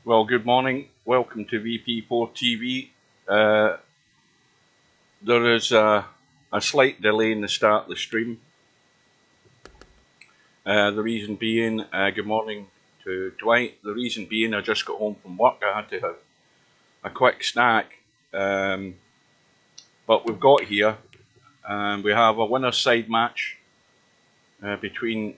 Well, good morning. Welcome to VP4 TV. There is a slight delay in the start of the stream. The reason being, good morning to Dwight. The reason being, I just got home from work. I had to have a quick snack. But we've got here, we have a winner's side match between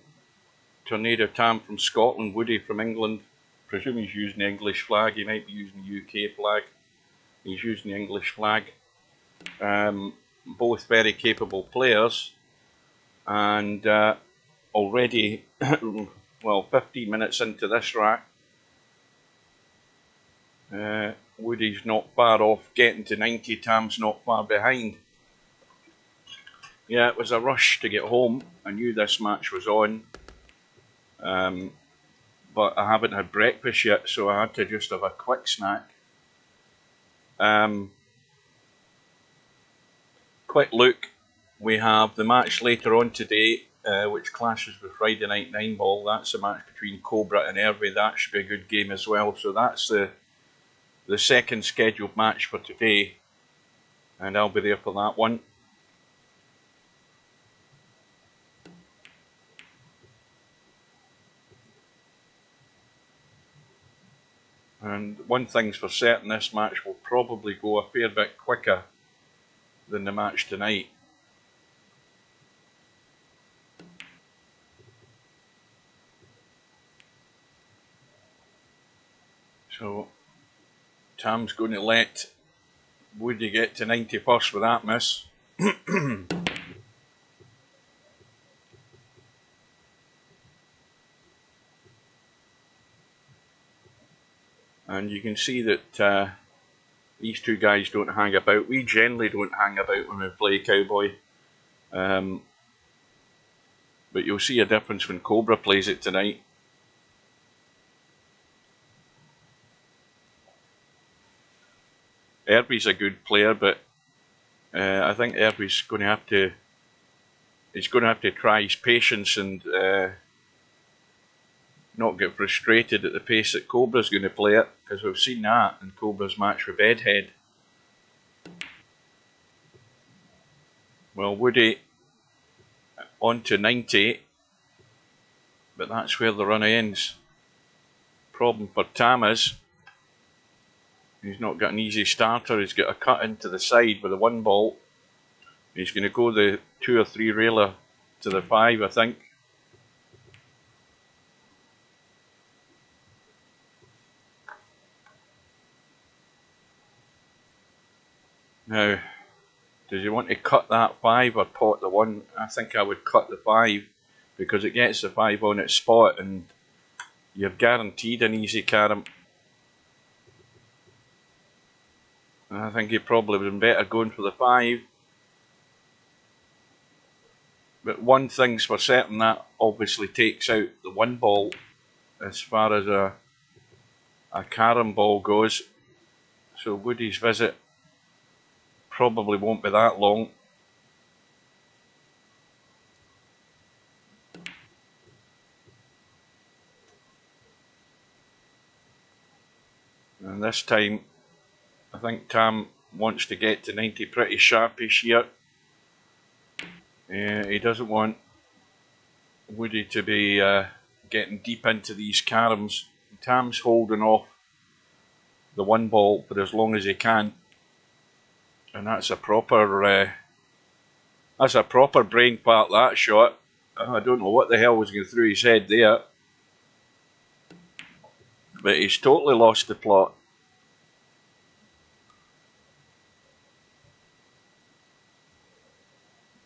Tornado Tam from Scotland, Woody from England. I presume he's using the English flag. He might be using the UK flag. He's using the English flag. Both very capable players, and already, well, 15 minutes into this rack, Woody's not far off getting to 90. Tam's not far behind. Yeah, it was a rush to get home. I knew this match was on. But I haven't had breakfast yet, so I had to just have a quick snack. Quick look, we have the match later on today, which clashes with Friday Night 9-ball. That's a match between Cobra and Hervey. That should be a good game as well. So that's the second scheduled match for today, and I'll be there for that one. And one thing's for certain, this match will probably go a fair bit quicker than the match tonight. So Tam's going to let Woody get to 90 first with that miss. And you can see that these two guys don't hang about. We generally don't hang about when we play Cowboy. But you'll see a difference when Cobra plays it tonight. Hervey's a good player, but I think Hervey's going to have to. He's going to have to try his patience and not get frustrated at the pace that Cobra's going to play it, because we've seen that in Cobra's match with Bedhead. Well, Woody on to 90, but that's where the run ends. Problem for Tam is he's not got an easy starter. He's got a cut into the side with a 1-ball. He's going to go the 2 or 3 railer to the 5, I think. Now, does he want to cut that 5 or pot the 1? I think I would cut the 5, because it gets the 5 on its spot and you're guaranteed an easy carom. I think he probably would have been better going for the 5. But one thing's for certain, that obviously takes out the 1-ball as far as a carom ball goes. So Woody's visit probably won't be that long. And this time, I think Tam wants to get to 90 pretty sharpish here. He doesn't want Woody to be getting deep into these caroms. Tam's holding off the 1-ball for as long as he can. And that's a proper brain part, that shot. I don't know what the hell was going through his head there. But he's totally lost the plot.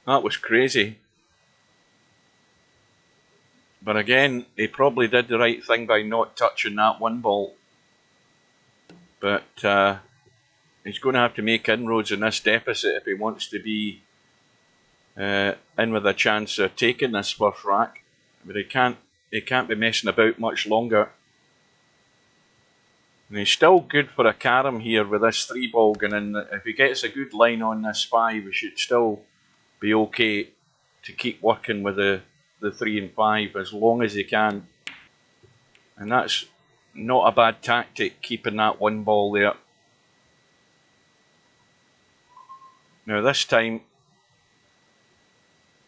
That was crazy. But again, he probably did the right thing by not touching that 1-ball. But he's going to have to make inroads in this deficit if he wants to be in with a chance of taking this first rack. But he can't be messing about much longer. And he's still good for a carom here with this 3-ball going in. If he gets a good line on this 5, he should still be okay to keep working with the 3 and 5 as long as he can. And that's not a bad tactic keeping that one ball there. Now this time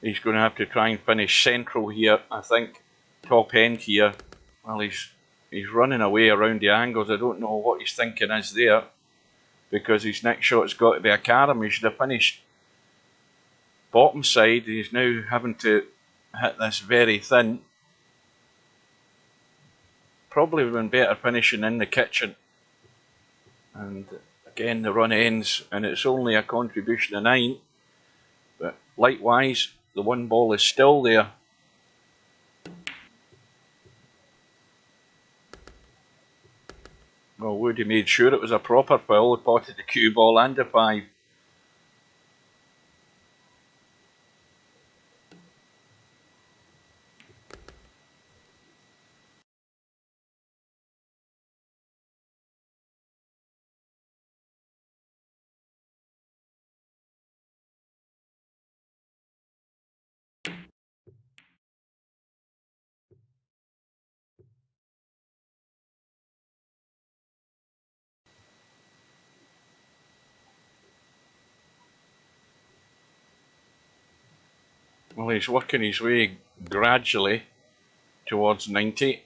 he's going to have to try and finish central here, I think. Top end here. Well, he's running away around the angles. I don't know what he's thinking is there, because his next shot's got to be a carom. He should have finished bottom side. He's now having to hit this very thin. Probably would have been better finishing in the kitchen. And again the run ends, and it's only a contribution of 9. But likewise, the one ball is still there. Well, Woody made sure it was a proper foul. He potted the cue ball and a 5. Well, he's working his way gradually towards 90.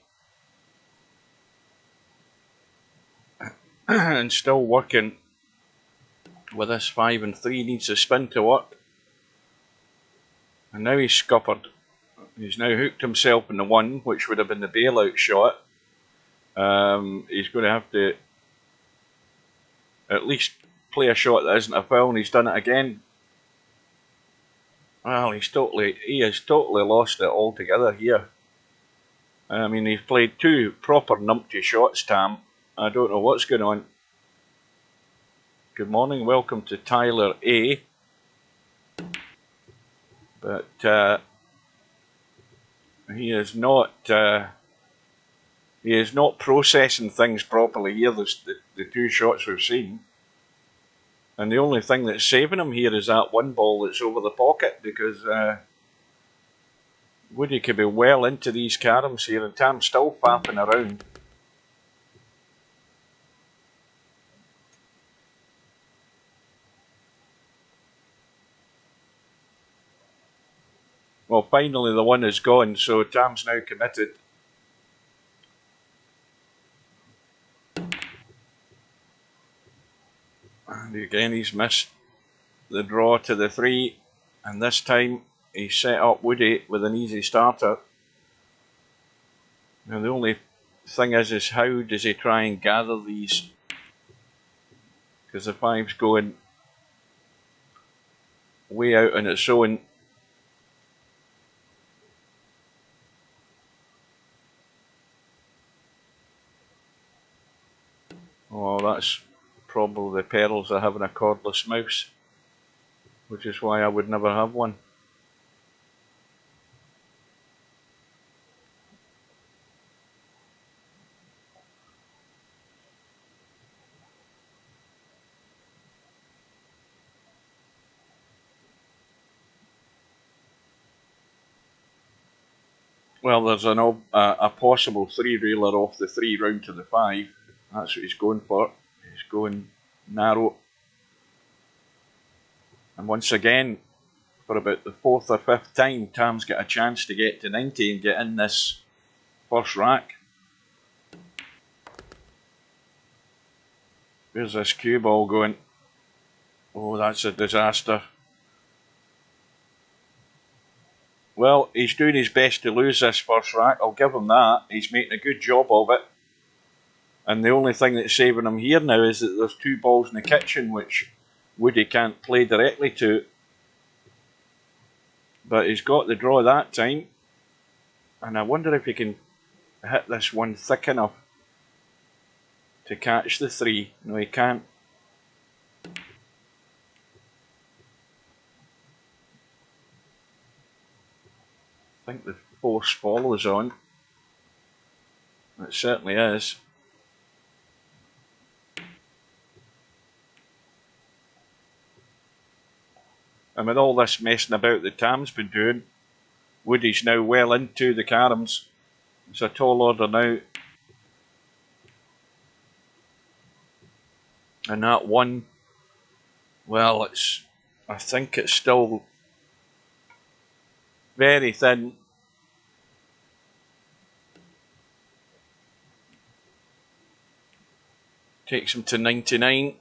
And still working with this 5 and 3. Needs a spin to work. And now he's scuppered. He's now hooked himself in the 1, which would have been the bailout shot. He's going to have to at least play a shot that isn't a foul, and he's done it again. Well, he has totally lost it altogether here. I mean, he's played 2 proper numpty shots, Tam. I don't know what's going on. Good morning, welcome to Tyler A. But he is not processing things properly here. The 2 shots we've seen. And the only thing that's saving him here is that one ball that's over the pocket, because Woody could be well into these caroms here, and Tam's still faffing around. Well, finally the 1 is gone, so Tam's now committed. And again he's missed the draw to the 3, and this time he set up Woody with an easy starter. Now the only thing is how does he try and gather these? Because the 5's going way out on its own. Oh, that's probably the perils of having a cordless mouse, which is why I would never have one. Well, there's a possible 3-reeler off the 3 round to the 5. That's what he's going for. He's going narrow. And once again, for about the 4th or 5th time, Tam's got a chance to get to 90 and get in this first rack. Where's this cue ball going? Oh, that's a disaster. Well, he's doing his best to lose this first rack. I'll give him that. He's making a good job of it. And the only thing that's saving him here now is that there's 2 balls in the kitchen, which Woody can't play directly to. But he's got the draw that time. And I wonder if he can hit this 1 thick enough to catch the 3. No, he can't. I think the force follows on. It certainly is. And with all this messing about that Tam's been doing, Woody's now well into the caroms. It's a tall order now. And that one, well, I think it's still very thin. Takes him to 99.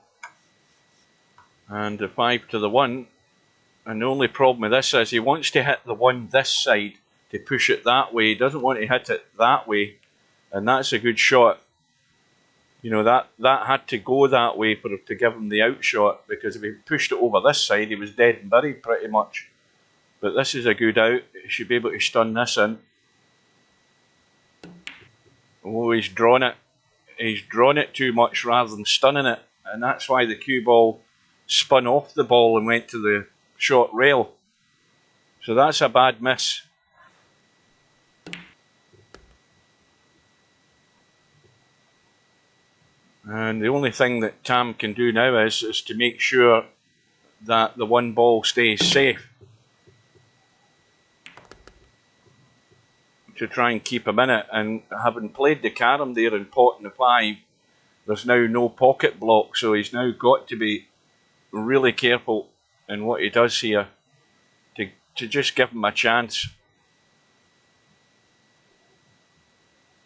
And the 5 to the 1. And the only problem with this is he wants to hit the 1 this side to push it that way. He doesn't want to hit it that way. And that's a good shot. You know, that had to go that way to give him the outshot, because if he pushed it over this side, he was dead and buried pretty much. But this is a good out. He should be able to stun this in. Oh, he's drawn it. He's drawn it too much rather than stunning it. And that's why the cue ball spun off the ball and went to the short rail. So that's a bad miss. And the only thing that Tam can do now is to make sure that the 1 ball stays safe, to try and keep him in it. And having played the carom there and potting the 5, there's now no pocket block, so he's now got to be really careful in what he does here to just give him a chance.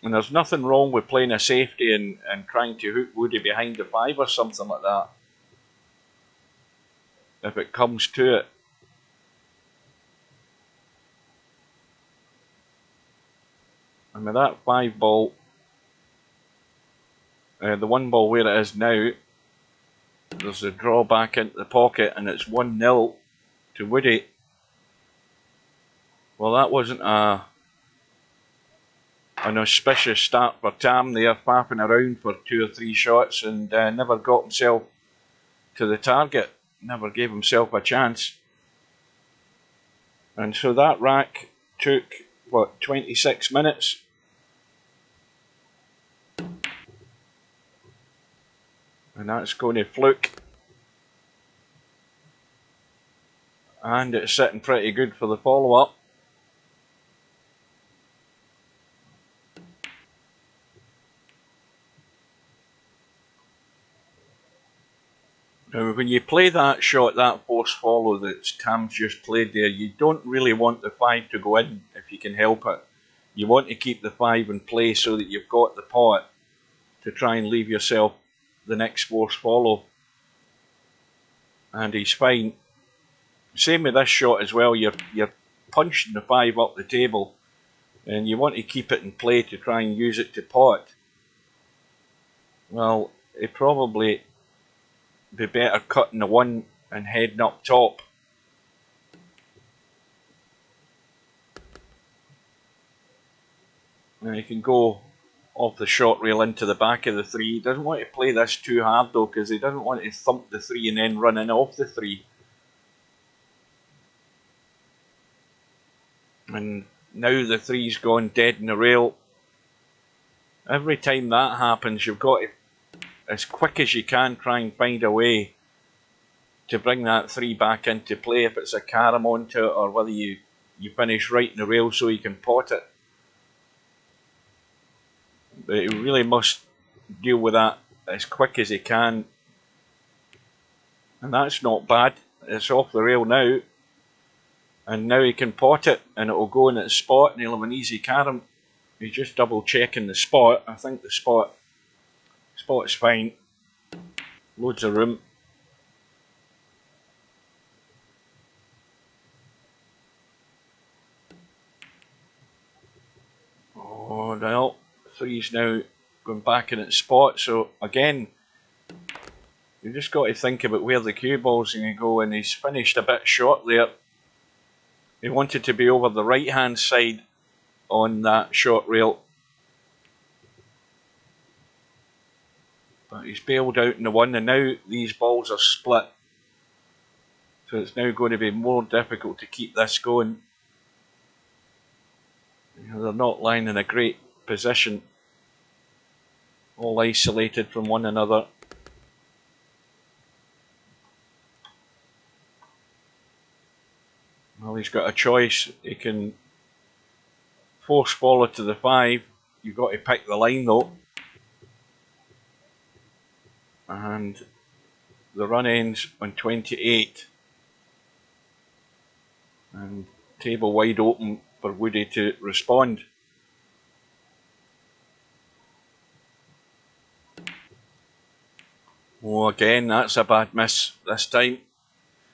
And there's nothing wrong with playing a safety and trying to hook Woody behind the 5 or something like that, if it comes to it. And with that 5 ball, the 1 ball where it is now, there's a draw back into the pocket and it's 1-0 to Woody. Well, that wasn't an auspicious start for Tam there, faffing around for 2 or 3 shots and never got himself to the target, never gave himself a chance. And so that rack took, what, 26 minutes? And that's going to fluke. And it's sitting pretty good for the follow-up. Now, when you play that shot, that force follow that Tam's just played there, you don't really want the 5 to go in if you can help it. You want to keep the 5 in play so that you've got the pot to try and leave yourself the next force follow. And he's fine. Same with this shot as well. You're punching the 5 up the table, and you want to keep it in play to try and use it to pot. Well, he probably be better cutting the 1 and heading up top. Now you can go off the short rail into the back of the 3. He doesn't want to play this too hard though, because he doesn't want to thump the 3 and then run in off the 3. And now the 3's gone dead in the rail. Every time that happens, you've got to, as quick as you can, try and find a way to bring that 3 back into play, if it's a carom onto it or whether you finish right in the rail so you can pot it. But he really must deal with that as quick as he can. And that's not bad. It's off the rail now. And now he can pot it and it will go in its spot and he'll have an easy carom. He's just double checking the spot. I think the spot's fine. Loads of room. Oh well, 3's now going back in its spot. So again, you just got to think about where the cue ball's going to go, and he's finished a bit short there. He wanted to be over the right hand side on that short rail, but he's bailed out in the 1, and now these balls are split, so it's now going to be more difficult to keep this going. You know, they're not lying in a great position, all isolated from one another. Well, he's got a choice. He can force follow to the 5. You've got to pick the line though. And the run ends on 28. And table wide open for Woody to respond. Oh, again, that's a bad miss this time.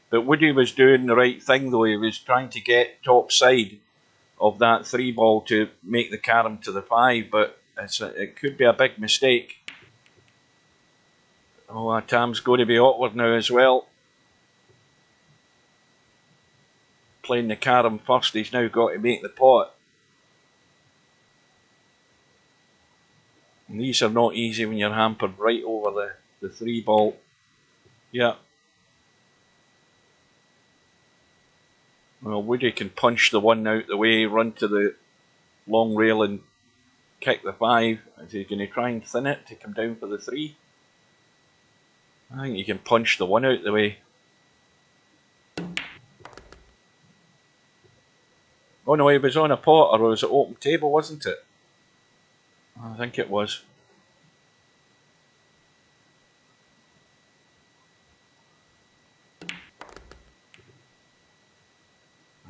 But Woody was doing the right thing though. He was trying to get top side of that 3 ball to make the carom to the 5, but it could be a big mistake. Oh, Tam's going to be awkward now as well. Playing the carom first, he's now got to make the pot. And these are not easy when you're hampered right over the 3 ball. Yeah. Well, Woody can punch the 1 out the way, run to the long rail and kick the 5. Is he going to try and thin it to come down for the 3? I think he can punch the 1 out the way. Oh no, he was on a pot, or was it open table, wasn't it? I think it was.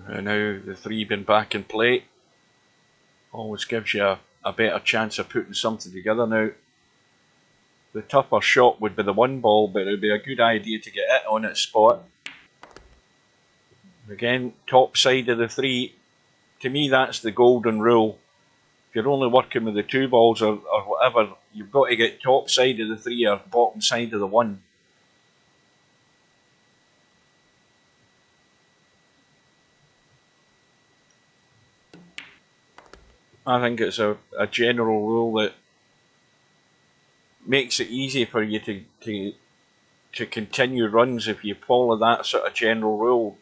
And now the 3 been back in play. Always gives you a better chance of putting something together now. The tougher shot would be the 1 ball, but it would be a good idea to get it on its spot. Again, top side of the 3. To me, that's the golden rule. If you're only working with the 2 balls or whatever, you've got to get top side of the 3 or bottom side of the 1. I think it's a general rule that makes it easy for you to continue runs if you follow that sort of general rule.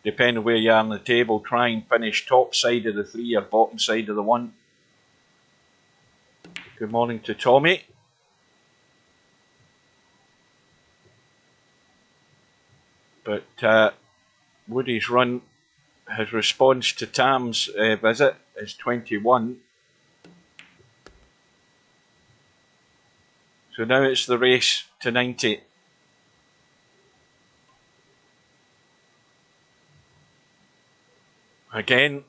Depending where you are on the table, try and finish top side of the 3 or bottom side of the 1. Good morning to Tommy. But Woody's run, his response to Tam's visit is 21. So now it's the race to 90. Again,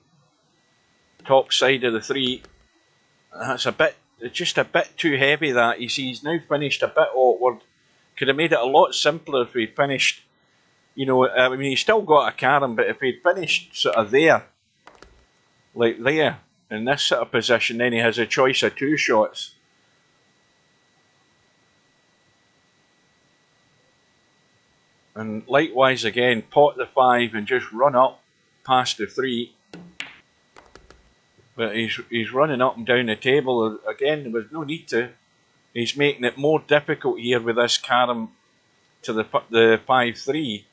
top side of the 3. That's it's just a bit too heavy that. You see, he's now finished a bit awkward. Could have made it a lot simpler if he'd finished, you know, I mean, he's still got a carom, but if he'd finished sort of there, like there, in this sort of position, then he has a choice of 2 shots. And likewise again, pot the 5 and just run up past the 3. But he's running up and down the table. Again, there was no need to. He's making it more difficult here with this carom to the 5-3.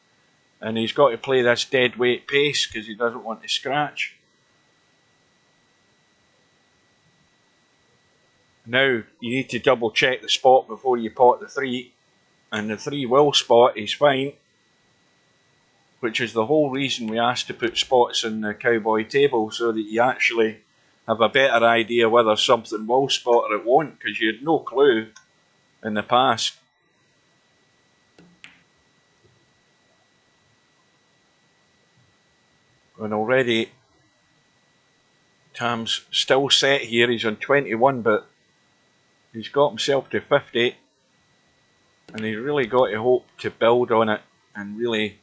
And he's got to play this dead weight pace because he doesn't want to scratch. Now you need to double check the spot before you pot the 3. And the 3 will spot, he's fine. Which is the whole reason we asked to put spots in the Cowboy table, so that you actually have a better idea whether something will spot or it won't, because you had no clue in the past. And already Tam's still set here. He's on 21, but he's got himself to 50, and he's really got to hope to build on it and really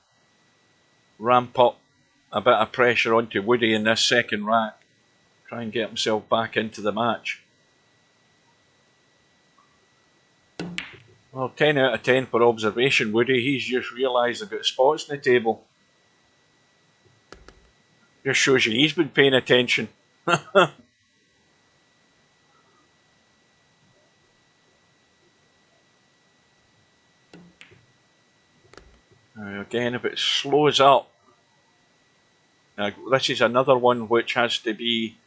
ramp up a bit of pressure onto Woody in this second rack. Try and get himself back into the match. Well, 10 out of 10 for observation, Woody. He's just realised they've got spots on the table. Just shows you he's been paying attention. Again, if it slows up, this is another one which has to be,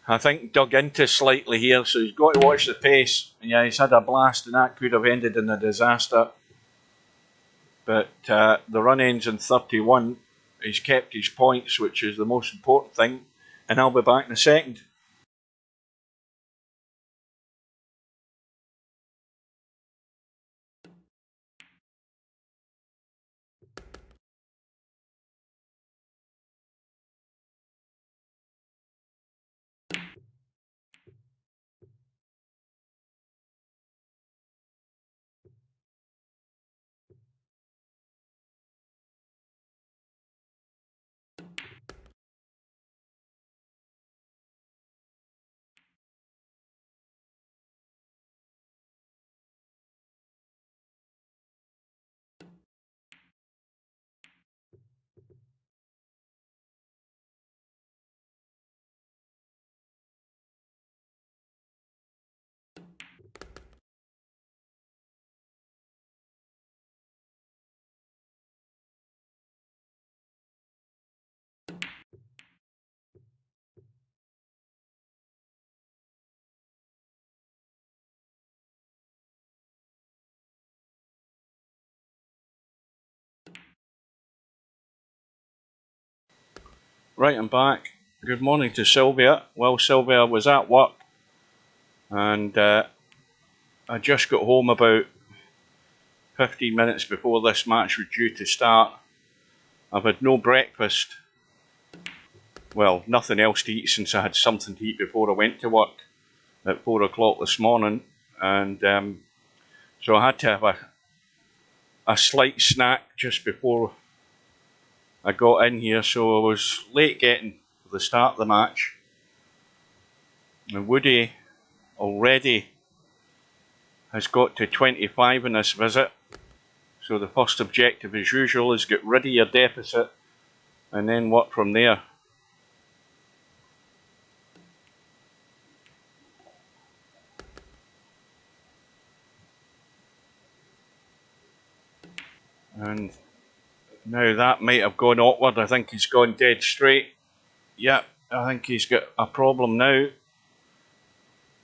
I think, dug into slightly here, so he's got to watch the pace. Yeah, he's had a blast and that could have ended in a disaster. But the run ends in 31. He's kept his points, which is the most important thing, and I'll be back in a second. Right, I'm back. Good morning to Sylvia. Well, Sylvia was at work and I just got home about 15 minutes before this match was due to start. I've had no breakfast. Well, nothing else to eat since I had something to eat before I went to work at 4 o'clock this morning. And so I had to have a slight snack just before I got in here. So I was late getting to the start of the match. And Woody already has got to 25 in this visit. So the first objective, as usual, is get rid of your deficit and then work from there. And now that might have gone awkward. I think he's gone dead straight. Yep, I think he's got a problem now.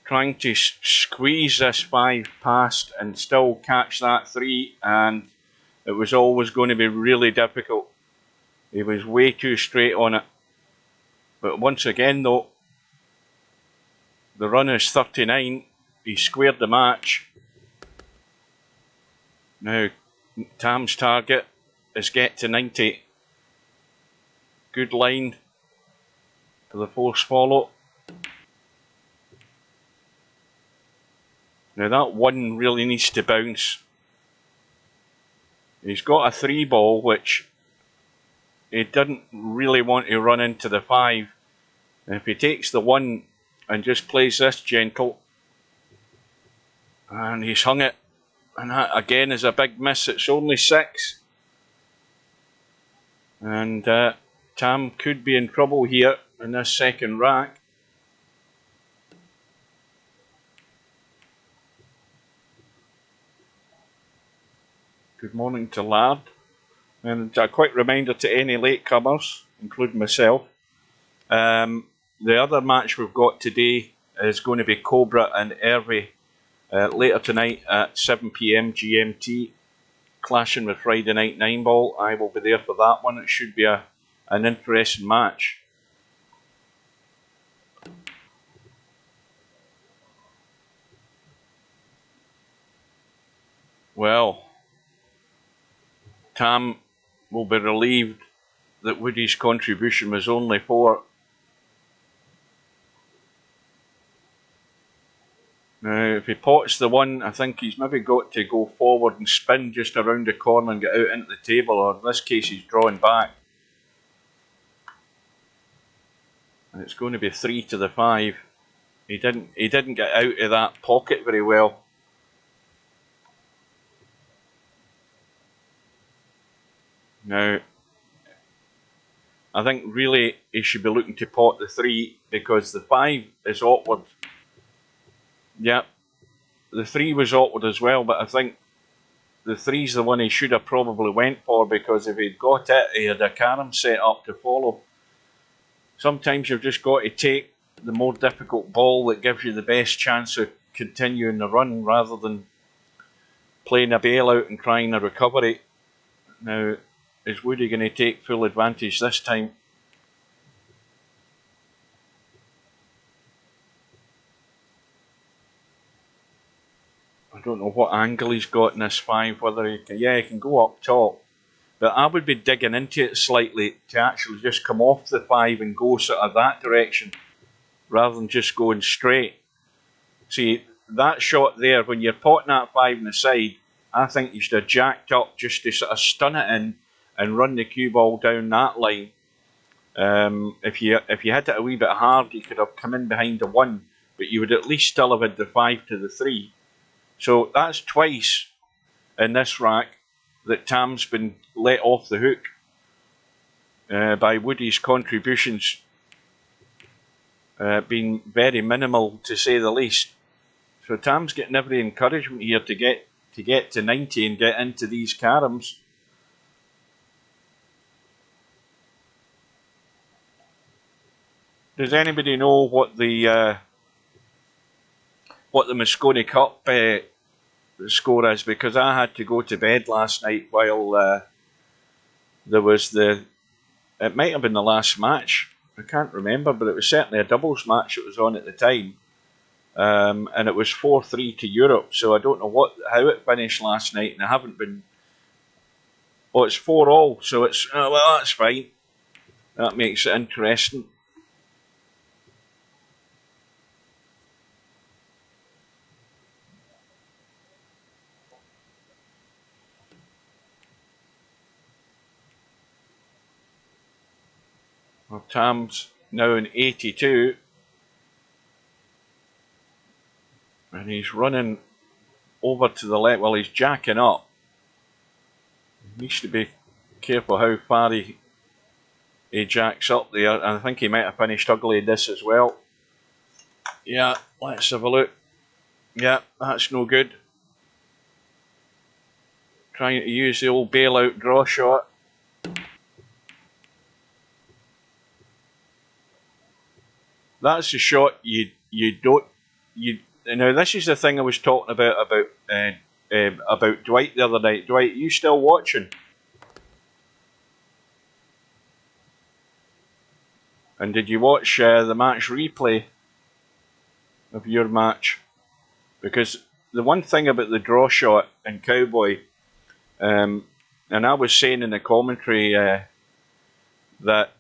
Trying to squeeze this 5 past and still catch that 3, and it was always going to be really difficult. He was way too straight on it. But once again though, the run is 39. He squared the match. Now Tam's target is get to 90. Good line for the force follow. Now that 1 really needs to bounce. He's got a 3 ball which he didn't really want to run into the 5. And if he takes the 1 and just plays this gentle, and he's hung it, and that again is a big miss. It's only 6. And Tam could be in trouble here in this second rack. Good morning to Lard. And a quick reminder to any latecomers, including myself. The other match we've got today is going to be Cobra and Hervey later tonight at 7 PM GMT, clashing with Friday Night 9 Ball. I will be there for that one. It should be an interesting match. Well, Tam will be relieved that Woody's contribution was only 4. Now, if he pots the 1, I think he's maybe got to go forward and spin just around the corner and get out into the table, or in this case he's drawing back. And it's going to be 3 to the 5. He didn't get out of that pocket very well. Now, I think really he should be looking to pot the 3 because the 5 is awkward. Yep, the 3 was awkward as well, but I think the 3's the one he should have probably went for, because if he'd got it, he had a carom set up to follow. Sometimes you've just got to take the more difficult ball that gives you the best chance of continuing the run rather than playing a bailout and trying a recovery. Now, is Woody going to take full advantage this time? I don't know what angle he's got in this 5, whether he can, yeah, he can go up top. But I would be digging into it slightly to actually just come off the 5 and go sort of that direction, rather than just going straight. See, that shot there, when you're potting that 5 in the side, I think you should have jacked up just to sort of stun it in and run the cue ball down that line. If you hit it a wee bit hard, you could have come in behind the 1, but you would at least still have had the 5 to the 3. So that's twice in this rack that Tam's been let off the hook by Woody's contributions being very minimal, to say the least. So Tam's getting every encouragement here to get to 90 and get into these caroms. Does anybody know what the Moscone Cup score is? Because I had to go to bed last night while there was the it might have been the last match. I can't remember, but it was certainly a doubles match that was on at the time. And it was 4-3 to Europe, so I don't know how it finished last night, and I haven't been... Oh, it's 4-all, so it's... well, that's fine. That makes it interesting. Well, Tam's now in 82. And he's running over to the left. Well, he's jacking up. He needs to be careful how far he jacks up there. And I think he might have finished ugly in this as well. Yeah, let's have a look. Yeah, that's no good. Trying to use the old bailout draw shot. That's the shot you don't... Now, this is the thing I was talking about Dwight the other night. Dwight, you still watching? And did you watch the match replay of your match? Because the one thing about the draw shot in Cowboy, and I was saying in the commentary that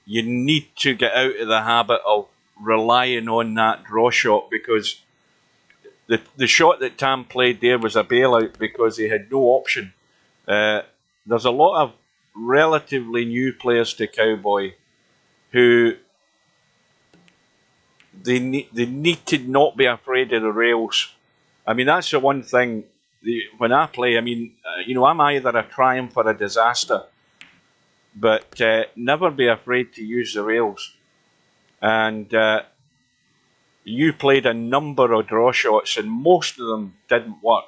you need to get out of the habit of relying on that draw shot, because the shot that Tam played there was a bailout because he had no option. There's a lot of relatively new players to Cowboy who they need to not be afraid of the rails. I mean, that's the one thing when I play. I mean, I'm either a triumph or a disaster, but never be afraid to use the rails. And you played a number of draw shots, and most of them didn't work.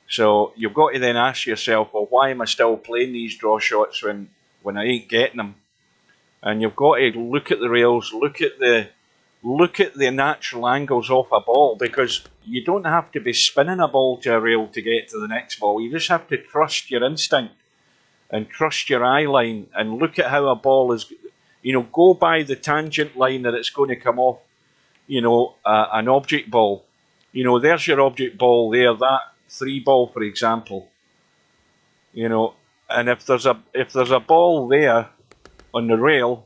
So you've got to then ask yourself, well, why am I still playing these draw shots when I ain't getting them? And you've got to look at the rails, look at the natural angles off a ball, because you don't have to be spinning a ball to a rail to get to the next ball. You just have to trust your instinct and trust your eye line and look at how a ball is... go by the tangent line that it's going to come off, an object ball. There's your object ball there, that 3 ball, for example. And if there's a ball there on the rail,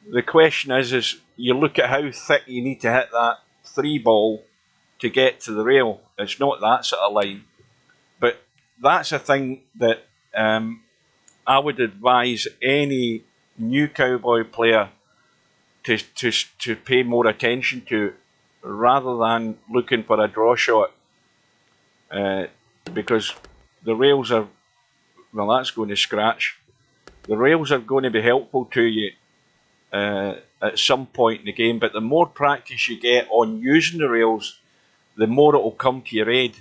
the question is you look at how thick you need to hit that 3 ball to get to the rail. It's not that sort of line. But that's a thing that I would advise any new Cowboy player to pay more attention to, rather than looking for a draw shot, because the rails are... Well, that's going to scratch. The rails are going to be helpful to you at some point in the game, but the more practice you get on using the rails, the more it will come to your aid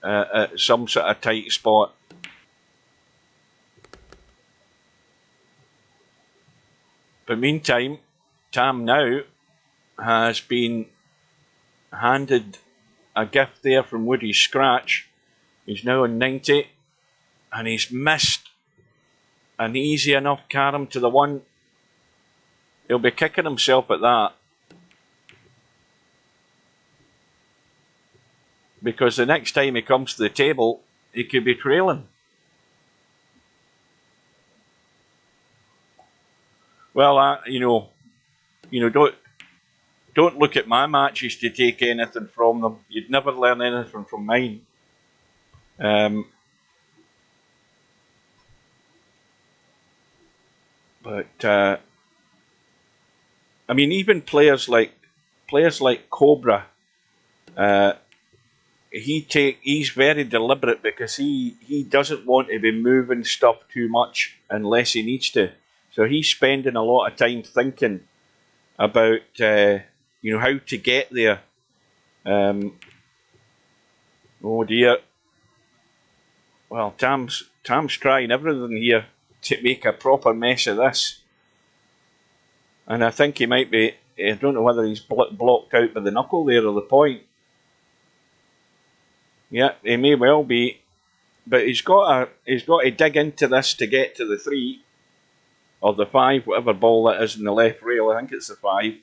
at some sort of tight spot. But meantime, Tam now has been handed a gift there from Woody's scratch. He's now on 90, and he's missed an easy enough carom to the 1. He'll be kicking himself at that, because the next time he comes to the table, he could be trailing. Well, don't look at my matches to take anything from them. You'd never learn anything from mine. But I mean, even players like Cobra, he's very deliberate, because he doesn't want to be moving stuff too much unless he needs to. So he's spending a lot of time thinking about how to get there. Oh dear. Well, Tam's trying everything here to make a proper mess of this. And I think he might be... I don't know whether he's blocked out by the knuckle there or the point. Yeah, he may well be. But he's got to dig into this to get to the 3 or the 5, whatever ball that is in the left rail. I think it's the 5.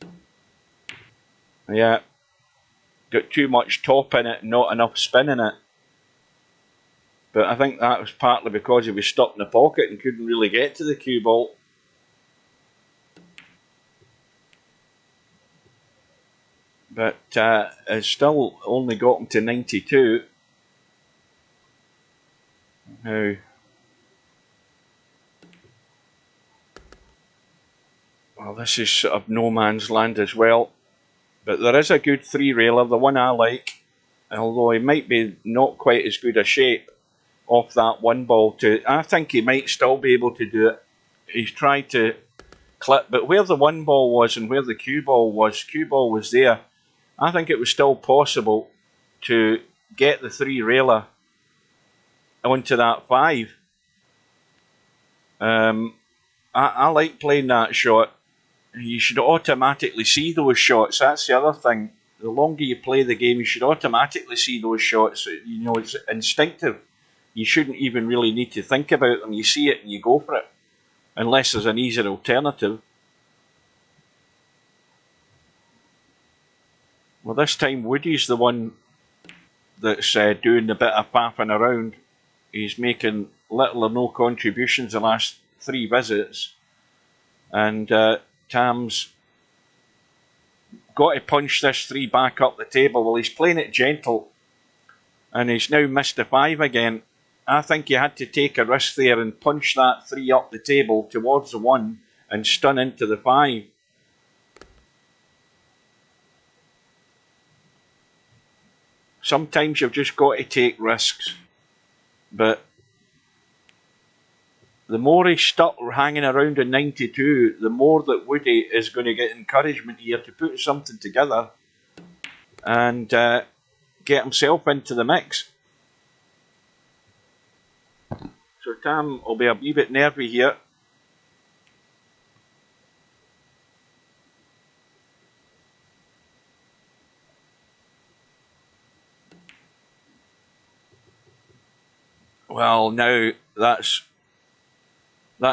Yeah, got too much top in it, not enough spin in it. But I think that was partly because he was stuck in the pocket and couldn't really get to the cue ball. But it's still only got him to 92. Now, well, this is sort of no man's land as well. But there is a good 3-railer, the one I like, although he might be not quite as good a shape off that 1 ball too. I think he might still be able to do it. He's tried to clip, but where the 1 ball was and where the cue ball was there. I think it was still possible to get the 3-railer onto that 5. I like playing that shot. You should automatically see those shots. That's the other thing. The longer you play the game, you should automatically see those shots. You know, it's instinctive. You shouldn't even really need to think about them. You see it and you go for it, unless there's an easier alternative. Well, this time Woody's the one that's doing the bit of faffing around. He's making little or no contributions the last 3 visits. And Tam's got to punch this 3 back up the table. Well, he's playing it gentle. And he's now missed the 5 again. I think you had to take a risk there and punch that 3 up the table towards the 1 and stun into the 5. Sometimes you've just got to take risks. But the more he's stuck hanging around in 92, the more that Woody is going to get encouragement here to put something together and get himself into the mix. So Tam will be a wee bit nervy here. Well, now that's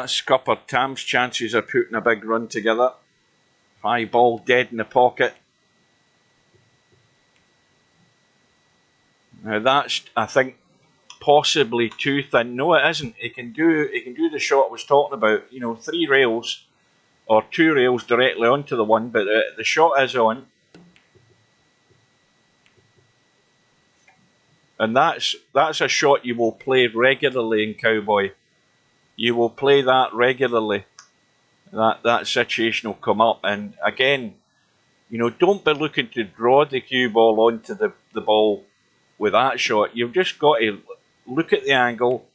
scuppered Tam's chances of putting a big run together. 5 ball dead in the pocket. Now that's, I think, possibly too thin. No, it isn't. He can do the shot I was talking about. You know, 3 rails or 2 rails directly onto the 1, but the shot is on. And that's a shot you will play regularly in Cowboy. You will play that regularly. That situation will come up. And again, you know, don't be looking to draw the cue ball onto the ball with that shot. You've just got to look at the angle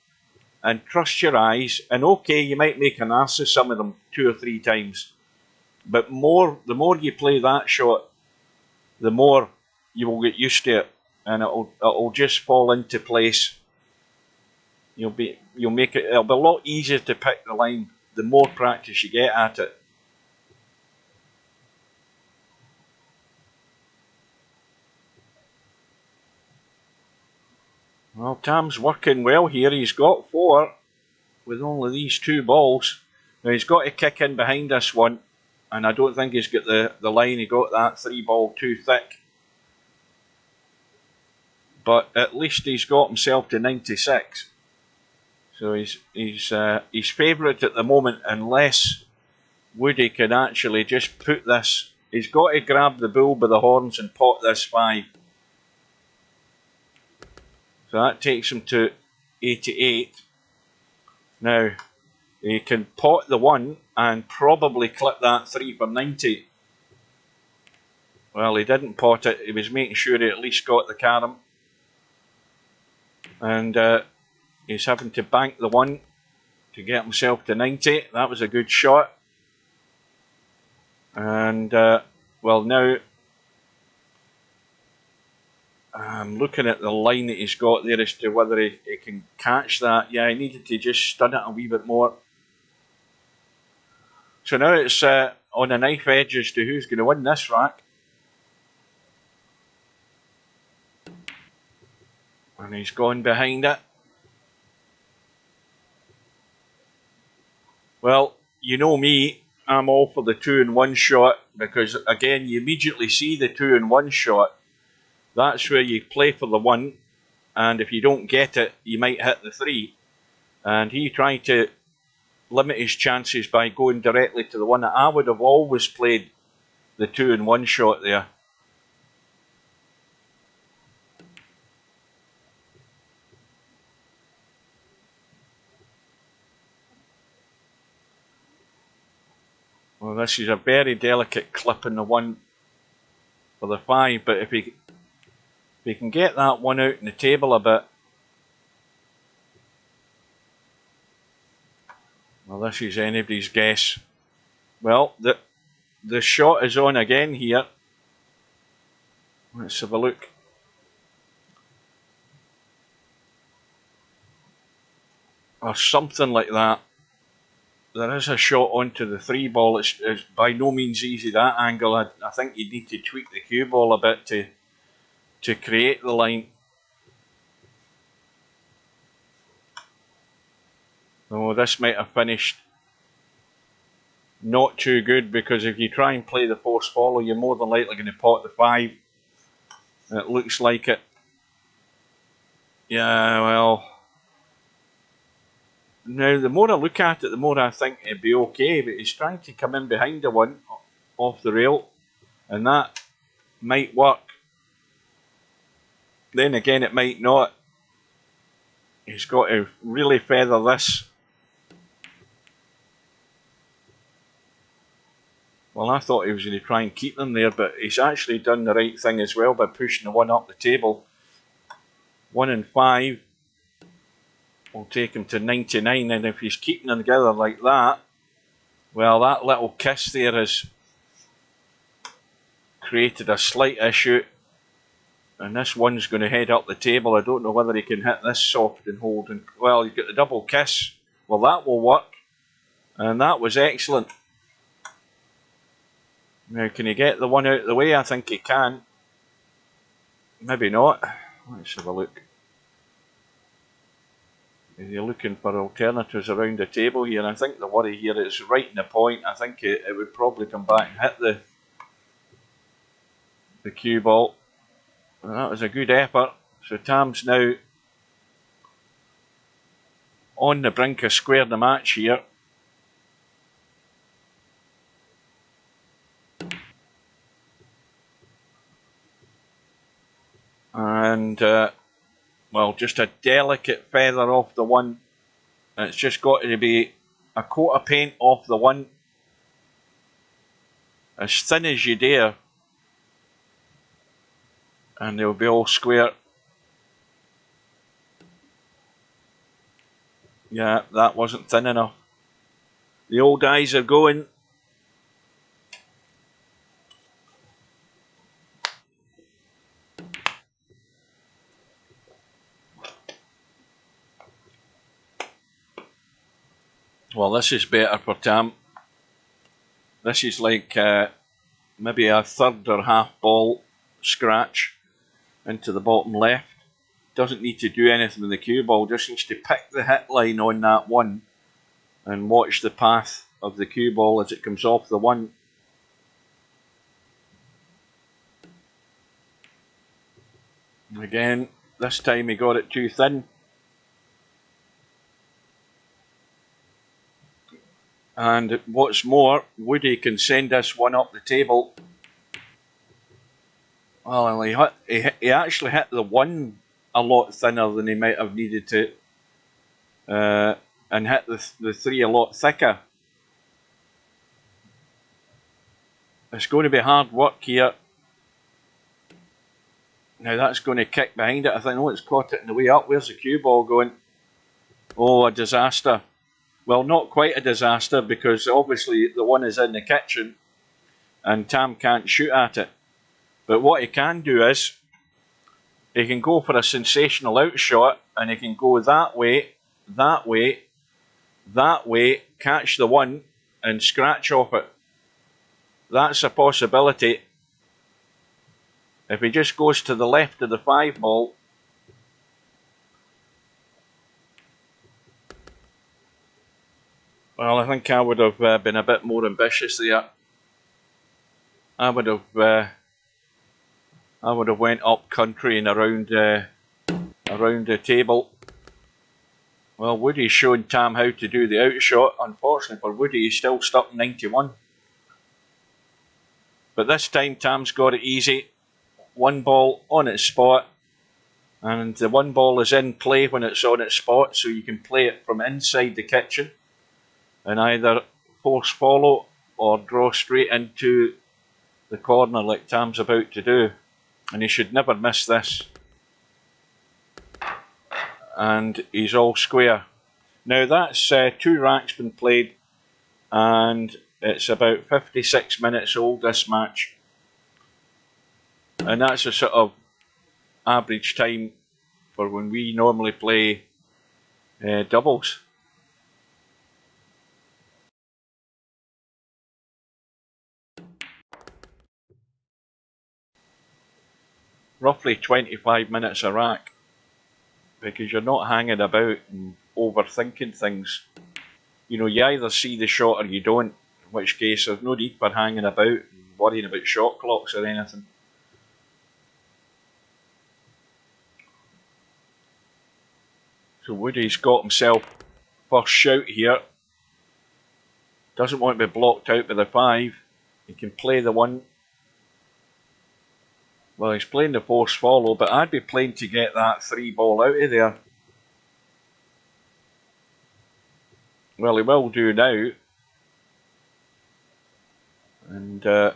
and trust your eyes. And okay, you might make an ass of some of them 2 or 3 times. But the more you play that shot, the more you will get used to it. And it'll just fall into place. It'll be a lot easier to pick the line the more practice you get at it. Well, Tam's working well here. He's got 4 with only these 2 balls. Now he's got to kick in behind this one, and I don't think he's got the line. He got that 3 ball too thick. But at least he's got himself to 96. So he's favourite at the moment, unless Woody can actually just put this. He's got to grab the bull by the horns and pot this 5. So that takes him to 88. Now, he can pot the 1 and probably clip that 3 for 90. Well, he didn't pot it. He was making sure he at least got the carom. And he's having to bank the 1 to get himself to 90. That was a good shot. And, well, now I'm looking at the line that he's got there as to whether he can catch that. Yeah, he needed to just stun it a wee bit more. So now it's on a knife edge as to who's going to win this rack. And he's gone behind it. Well, you know me, I'm all for the 2-in-1 shot because, again, you immediately see the 2-in-1 shot. That's where you play for the 1, and if you don't get it, you might hit the 3. And he tried to limit his chances by going directly to the 1. I would have always played the 2-in-1 shot there. Well, this is a very delicate clip in the 1 for the 5, but if he can get that 1 out in the table a bit. Well, this is anybody's guess. Well, the shot is on again here. Let's have a look. Or something like that. There is a shot onto the 3 ball. It's by no means easy, that angle. I think you need to tweak the cue ball a bit to create the line. Oh, this might have finished not too good, because if you try and play the force follow, you're more than likely going to pot the 5. It looks like it. Yeah, well, now the more I look at it, the more I think it'd be okay, but he's trying to come in behind the 1 off the rail, and that might work. Then again, it might not. He's got to really feather this. Well, I thought he was going to try and keep them there, but he's actually done the right thing as well by pushing the 1 up the table. 1 and 5 will take him to 99, and if he's keeping them together like that, well, that little kiss there has created a slight issue, and this 1's going to head up the table. I don't know whether he can hit this soft and hold. And well, you've got the double kiss. Well, that will work, and that was excellent. Now, can he get the 1 out of the way? I think he can. Maybe not. Let's have a look. If you're looking for alternatives around the table here, I think the worry here is right in the point. I think it would probably come back and hit the cue ball. And that was a good effort. So Tam's now on the brink of square the match here. And, well, just a delicate feather off the 1. And it's just got to be a coat of paint off the 1. As thin as you dare. And they'll be all square. Yeah, that wasn't thin enough. The old eyes are going. Well, this is better for Tam. This is like maybe a 1/3 or half ball scratch into the bottom left. Doesn't need to do anything with the cue ball, just needs to pick the hit line on that 1 and watch the path of the cue ball as it comes off the 1. Again, this time he got it too thin. And what's more, Woody can send this 1 up the table. Well, he actually hit the 1 a lot thinner than he might have needed to, and hit the 3 a lot thicker. It's going to be hard work here. Now that's going to kick behind it. I think, oh, it's caught it in the way up. Where's the cue ball going? Oh, a disaster. Well, not quite a disaster, because obviously the 1 is in the kitchen and Tam can't shoot at it. But what he can do is he can go for a sensational outshot, and he can go that way, that way, that way, catch the 1 and scratch off it. That's a possibility. If he just goes to the left of the 5 ball, Well, I think I would have been a bit more ambitious there. I would have went up country and around the table. Well, Woody's showing Tam how to do the outshot. Unfortunately for Woody, he's still stuck in 91. But this time Tam's got it easy. One ball on its spot. And the one ball is in play when it's on its spot, so you can play it from inside the kitchen and either force follow or draw straight into the corner like Tam's about to do. And he should never miss this. And he's all square. Now that's 2 racks been played, and it's about 56 minutes old, this match. And that's a sort of average time for when we normally play doubles. Roughly 25 minutes a rack, because you're not hanging about and overthinking things. You know, you either see the shot or you don't, in which case there's no need for hanging about and worrying about shot clocks or anything. So Woody's got himself first shout here. Doesn't want to be blocked out by the 5. He can play the 1. Well, he's playing the force follow, but I'd be playing to get that 3 ball out of there. Well, he will do now. And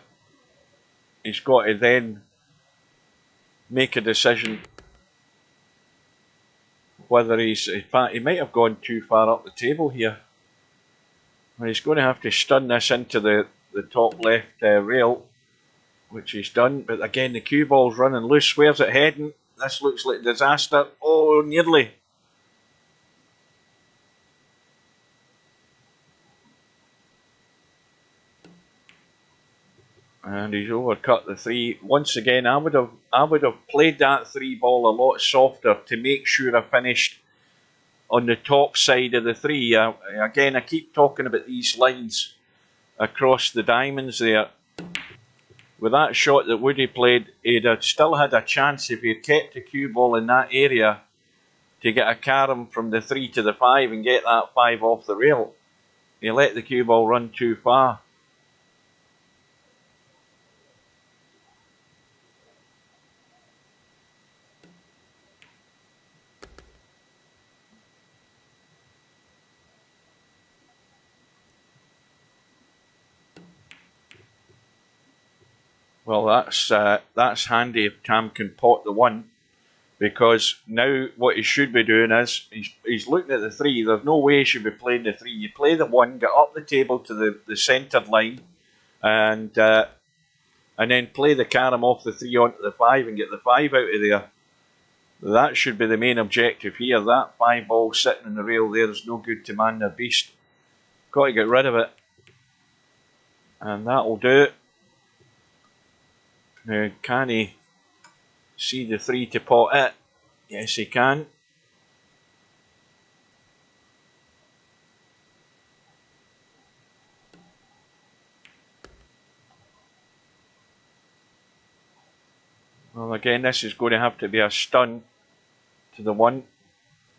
he's got to then make a decision whether he's... In fact, he might have gone too far up the table here. Well, he's going to have to stun this into the top left rail, which he's done. But again, the cue ball's running loose. Where's it heading? This looks like a disaster. Oh, nearly. And he's overcut the 3. Once again, I would have played that 3 ball a lot softer to make sure I finished on the top side of the 3. Again, I keep talking about these lines across the diamonds there. With that shot that Woody played, he'd have still had a chance if he had kept the cue ball in that area to get a carom from the 3 to the 5 and get that 5 off the rail. He let the cue ball run too far. Well, that's handy if Tam can pot the 1, because now what he should be doing is he's looking at the 3. There's no way he should be playing the 3. You play the 1, get up the table to the centred line, and then play the carom off the 3 onto the 5 and get the 5 out of there. That should be the main objective here. That 5 ball sitting in the rail there is no good to man the beast. Got to get rid of it, and that'll do it. Now, can he see the 3 to pot it? Yes, he can. Well, again, this is going to have to be a stun to the 1.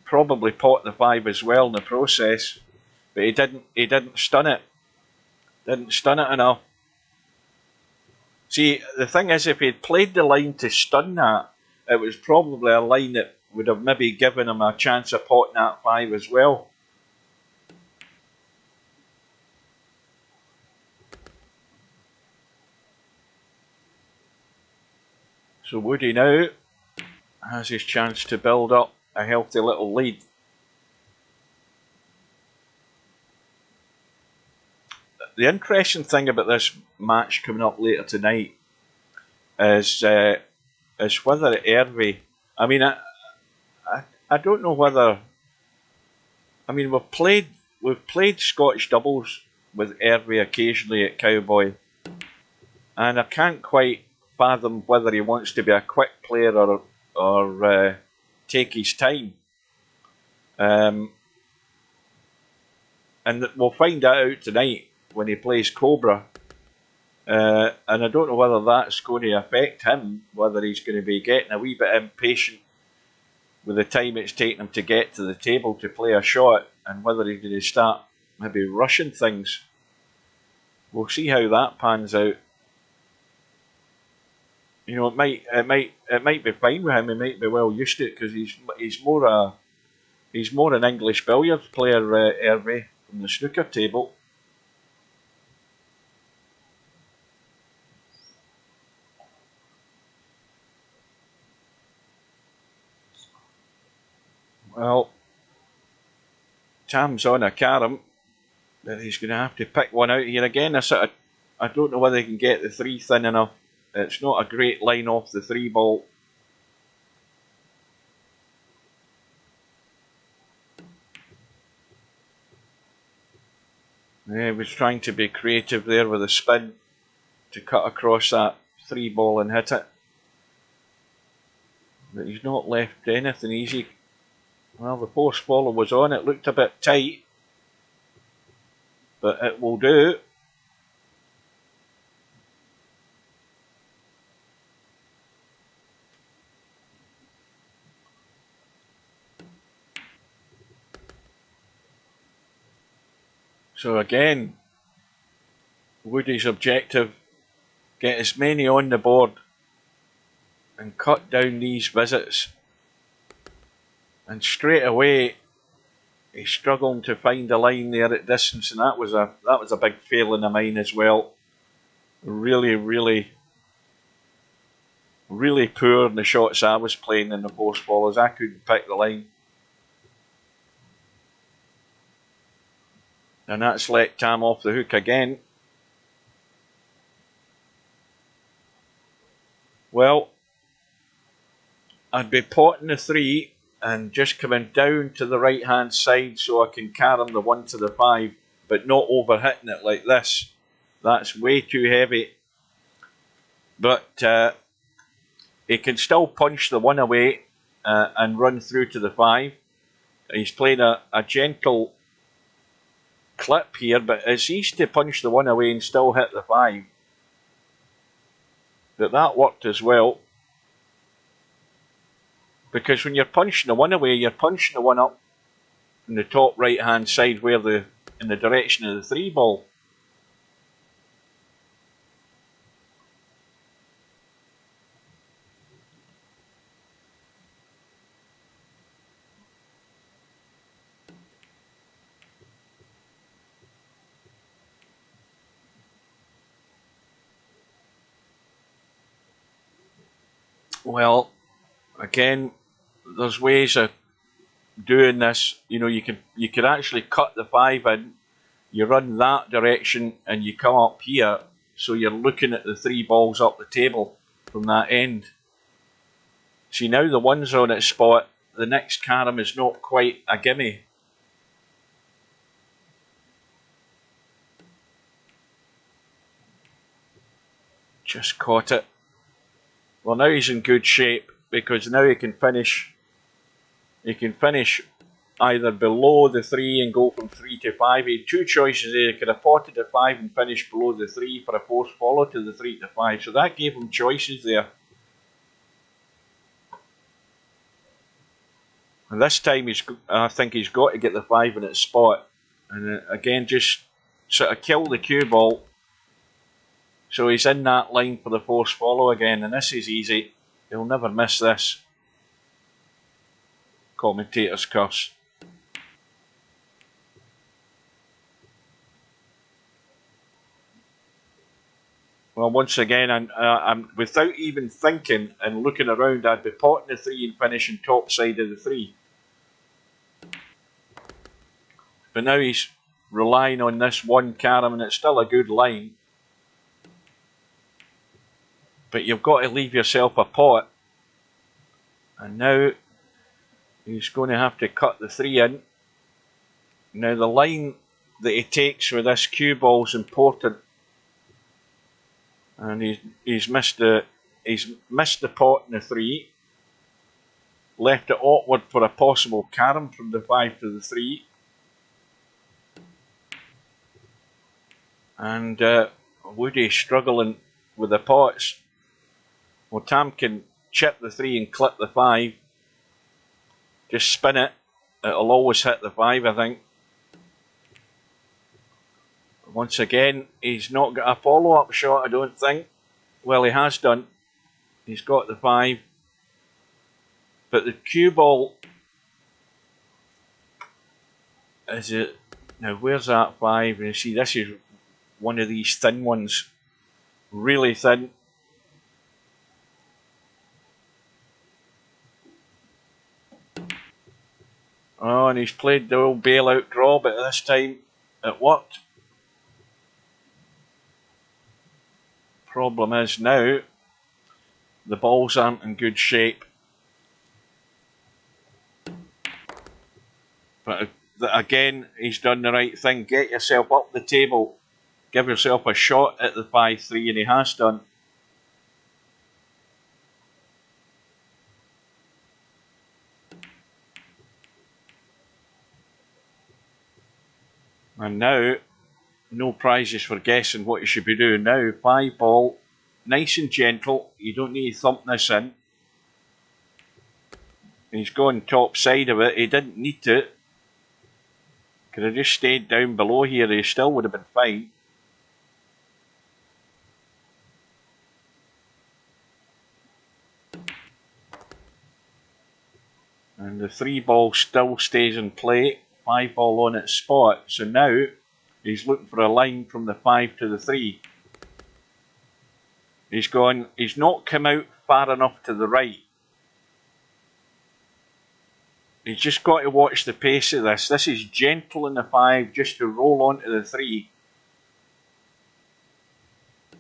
Probably pot the 5 as well in the process, but he didn't stun it. Didn't stun it enough. See, the thing is, if he'd played the line to stun that, it was probably a line that would have maybe given him a chance of potting that 5 as well. So Woody now has his chance to build up a healthy little lead. The interesting thing about this match coming up later tonight is whether Hervey... I mean, I don't know whether... I mean, we've played Scottish doubles with Hervey occasionally at Cowboy, and I can't quite fathom whether he wants to be a quick player or take his time. and we'll find that out tonight when he plays Cobra. And I don't know whether that's going to affect him, whether he's going to be getting a wee bit impatient with the time it's taken him to get to the table to play a shot, and whether he's going to start maybe rushing things. We'll see how that pans out. You know, it might be fine with him. He might be well used to it because he's more an English billiards player, Hervé, from the snooker table. Well, Tam's on a carom, but he's going to have to pick one out here again. I don't know whether he can get the 3 thin enough. It's not a great line off the 3 ball. Yeah, he was trying to be creative there with a spin to cut across that 3 ball and hit it. But he's not left anything easy. Well, the post follow was on. It looked a bit tight, but it will do. So again, Woody's objective, get as many on the board and cut down these visits. And straight away, he's struggling to find a line there at distance, and that was a big failing of mine as well. Really, really, really poor in the shots I was playing in the post follows. I couldn't pick the line. And that's let Tam off the hook again. Well, I'd be potting the 3 and just coming down to the right hand side so I can carom the 1 to the 5, but not over hitting it like this. That's way too heavy. But he can still punch the 1 away and run through to the 5. He's playing a gentle clip here, but it's easy to punch the 1 away and still hit the 5. But that worked as well. Because when you're punching the 1 away, you're punching the 1 up in the top right hand side where in the direction of the 3 ball. Well, again, there's ways of doing this. You know, you could actually cut the 5 in, you run that direction and you come up here, so you're looking at the 3 balls up the table from that end. See, now the 1's on its spot, the next carom is not quite a gimme. Just caught it. Well, now he's in good shape because now he can finish either below the 3 and go from 3 to 5. He had 2 choices there. He could have potted the 5 and finished below the 3 for a forced follow to the 3 to 5. So that gave him choices there. And this time I think he's got to get the 5 in its spot. And again, just sort of kill the cue ball. So he's in that line for the forced follow again. And this is easy. He'll never miss this. Commentator's curse. Well, once again, I'm without even thinking and looking around, I'd be potting the 3 and finishing top side of the 3. But now he's relying on this 1 carom, and it's still a good line. But you've got to leave yourself a pot. And now he's going to have to cut the 3 in. Now the line that he takes with this cue ball is important. And he's missed the pot in the 3. Left it awkward for a possible carom from the 5 to the 3. And Woody struggling with the pots. Well, Tam can chip the 3 and clip the 5. Just spin it. It'll always hit the 5, I think. Once again, he's not got a follow-up shot, I don't think. Well, he has done. He's got the 5. But the cue ball is it. Now, where's that 5? And you see, this is one of these thin ones. Really thin. Oh, and he's played the old bailout draw, but this time it worked. Problem is now, the balls aren't in good shape. But again, he's done the right thing. Get yourself up the table. Give yourself a shot at the 5-3, and he has done. And now, no prizes for guessing what you should be doing now. 5 ball, nice and gentle. You don't need to thump this in. He's gone top side of it. He didn't need to. Could have just stayed down below here. He still would have been fine. And the 3 ball still stays in play. 5 ball on its spot. So now he's looking for a line from the 5 to the 3. He's not come out far enough to the right. He's just got to watch the pace of this. This is gentle in the 5 just to roll onto the 3.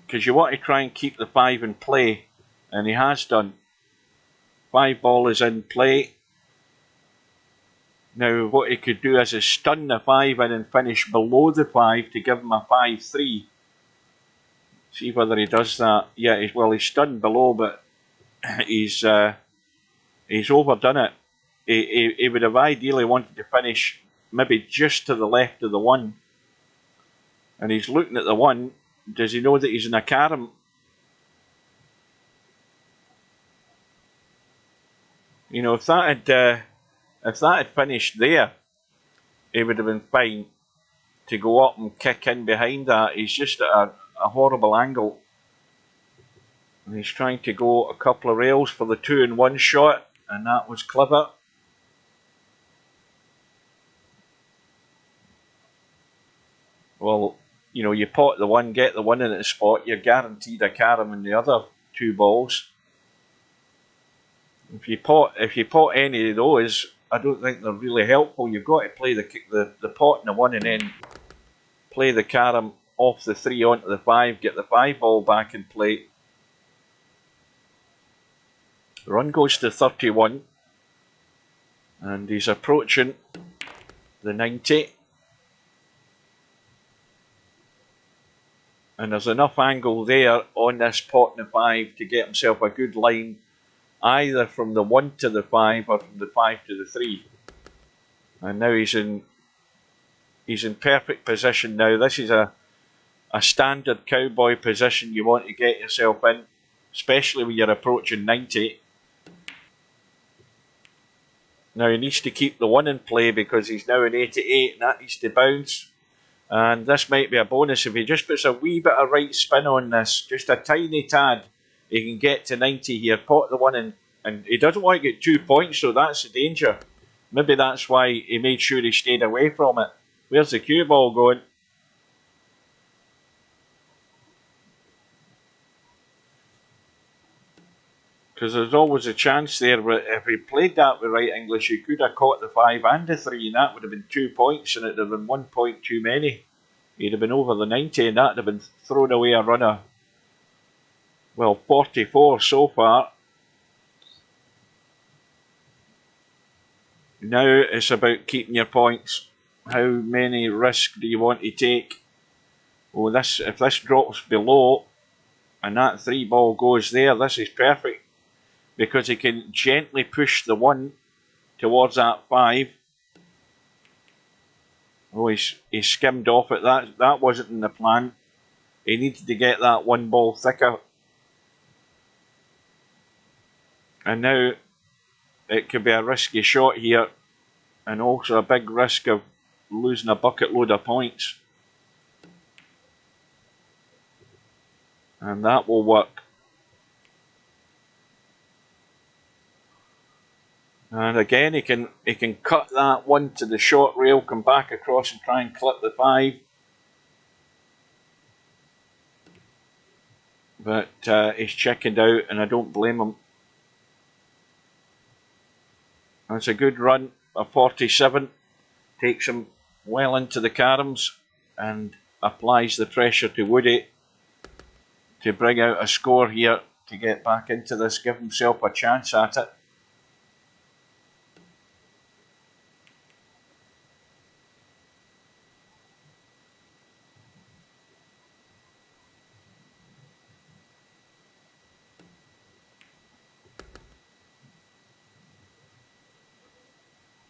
Because you want to try and keep the 5 in play. And he has done. 5 ball is in play. Now what he could do is stun the 5 in and finish below the 5 to give him a 5-3. See whether he does that. Yeah, he's stunned below, but he's overdone it. He would have ideally wanted to finish maybe just to the left of the 1. And he's looking at the 1. Does he know that he's in a carom? You know, if that had finished there, he would have been fine to go up and kick in behind that. He's just at a horrible angle. And he's trying to go a couple of rails for the 2-in-1 shot, and that was clever. Well, you know, you pot the 1, get the 1 in its spot, you're guaranteed a carom in the other 2 balls. If you pot any of those, I don't think they're really helpful. You've got to play the pot and the 1 and then play the carom off the 3 onto the 5, get the 5 ball back in play. The run goes to 31 and he's approaching the 90. And there's enough angle there on this pot and the 5 to get himself a good line either from the 1 to the 5 or from the 5 to the 3. And now he's in perfect position now. This is a standard cowboy position you want to get yourself in, especially when you're approaching 90. Now he needs to keep the 1 in play because he's now in 88 and that needs to bounce. And this might be a bonus if he just puts a wee bit of right spin on this, just a tiny tad. He can get to 90 here, pot the 1 in, and he doesn't want to get 2 points, so that's the danger. Maybe that's why he made sure he stayed away from it. Where's the cue ball going? Because there's always a chance there, but if he played that with right English, he could have caught the 5 and the 3, and that would have been 2 points, and it would have been 1 point too many. He'd have been over the 90, and that would have been thrown away a runner. Well, 44 so far. Now it's about keeping your points. How many risks do you want to take? Well, if this drops below, and that 3 ball goes there, this is perfect. Because he can gently push the 1 towards that 5. Oh, he skimmed off it. That wasn't in the plan. He needed to get that one ball thicker. And now it could be a risky shot here, and also a big risk of losing a bucket load of points. And that will work. And again, he can cut that one to the short rail, come back across and try and clip the 5. But he's chickened out, and I don't blame him. That's a good run, a 47. Takes him well into the caroms and applies the pressure to Woody to bring out a score here to get back into this, give himself a chance at it.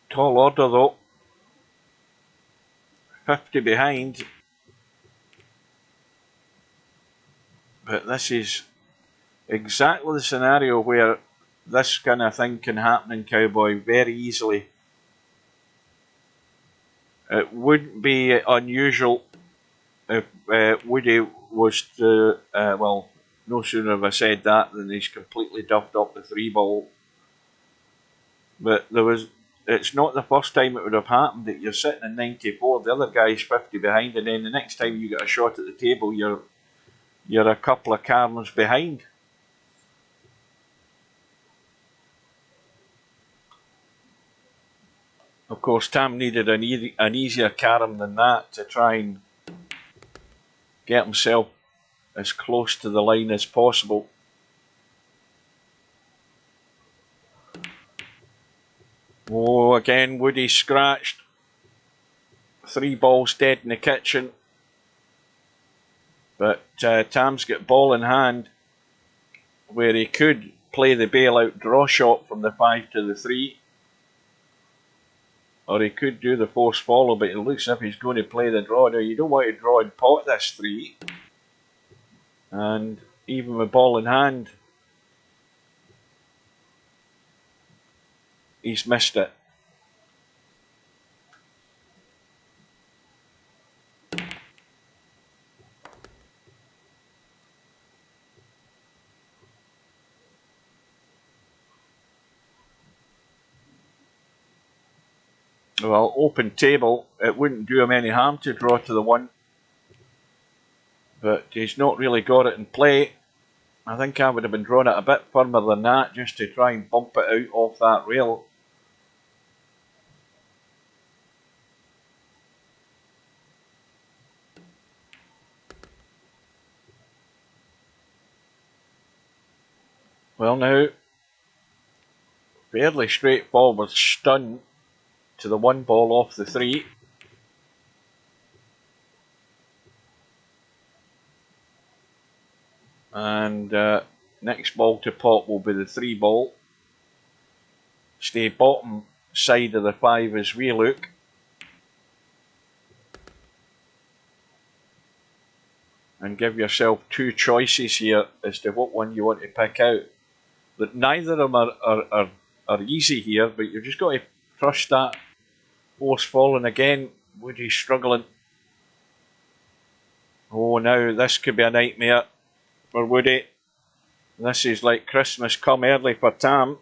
Tall order though. 50 behind. But this is exactly the scenario where this kind of thing can happen in Cowboy very easily. It wouldn't be unusual if Woody was to, well, no sooner have I said that than he's completely duffed up the 3 ball. But it's not the first time it would have happened that you're sitting in 94, the other guy's 50 behind, and then the next time you get a shot at the table, you're a couple of caroms behind. Of course, Tam needed an easier carom than that to try and get himself as close to the line as possible. Oh, again, Woody scratched. 3 balls dead in the kitchen. But Tam's got ball in hand where he could play the bailout draw shot from the 5 to the 3. Or he could do the force follow, but it looks as if he's going to play the draw. Now, you don't want to draw and pot this 3. And even with ball in hand, he's missed it. Well, open table, it wouldn't do him any harm to draw to the 1. But he's not really got it in play. I think I would have been drawing it a bit firmer than that just to try and bump it out off that rail. Well now, fairly straightforward stun to the 1 ball off the 3. And next ball to pot will be the 3 ball. Stay bottom side of the 5 as we look. And give yourself 2 choices here as to what one you want to pick out. But neither of them are easy here, but you've just got to trust that force falling again. Woody's struggling. Oh, now this could be a nightmare for Woody. This is like Christmas come early for Tam.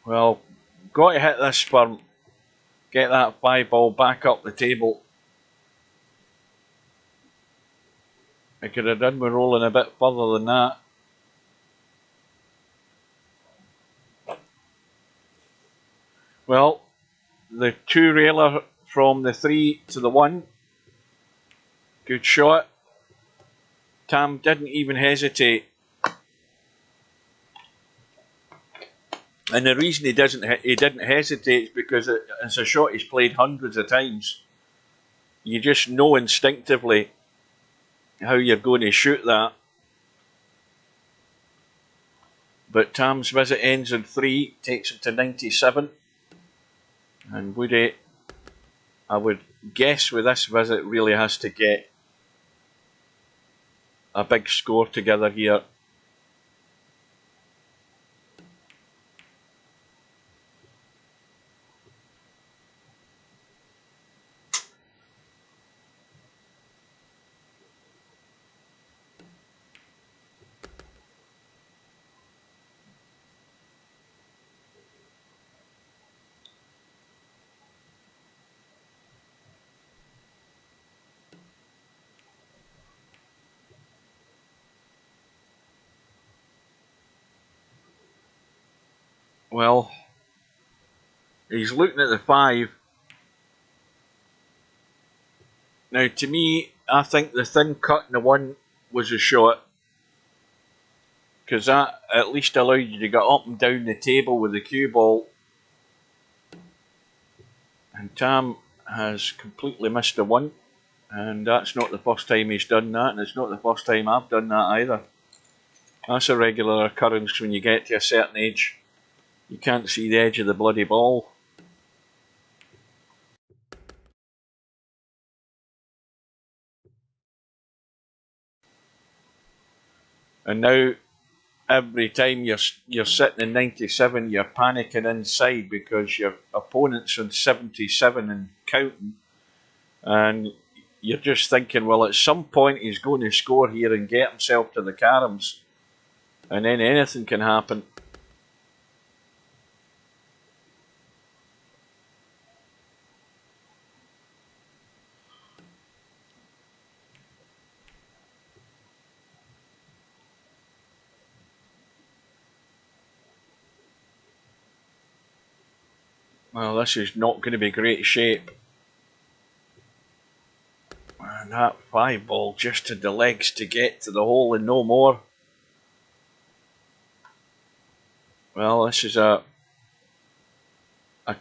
Well, got to hit this firm. Get that 5 ball back up the table. I could have done with rolling a bit further than that. Well, the 2 railer from the 3 to the 1. Good shot. Tam didn't even hesitate. And the reason he didn't hesitate is because it's a shot he's played hundreds of times. You just know instinctively how you're going to shoot that. But Tam's visit ends in 3, takes him to 97. And Woody, I would guess with this visit, really has to get a big score together here. Well, he's looking at the 5. Now, to me, I think the thin cut in the 1 was a shot, because that at least allowed you to get up and down the table with the cue ball. And Tam has completely missed the 1, and that's not the first time he's done that, and it's not the first time I've done that either. That's a regular occurrence when you get to a certain age. You can't see the edge of the bloody ball. And now, every time you're sitting in 97, you're panicking inside because your opponent's on 77 and counting, and you're just thinking, well, at some point he's going to score here and get himself to the caroms, and then anything can happen. Well, this is not going to be great shape. And that 5 ball just had the legs to get to the hole and no more. Well, this is a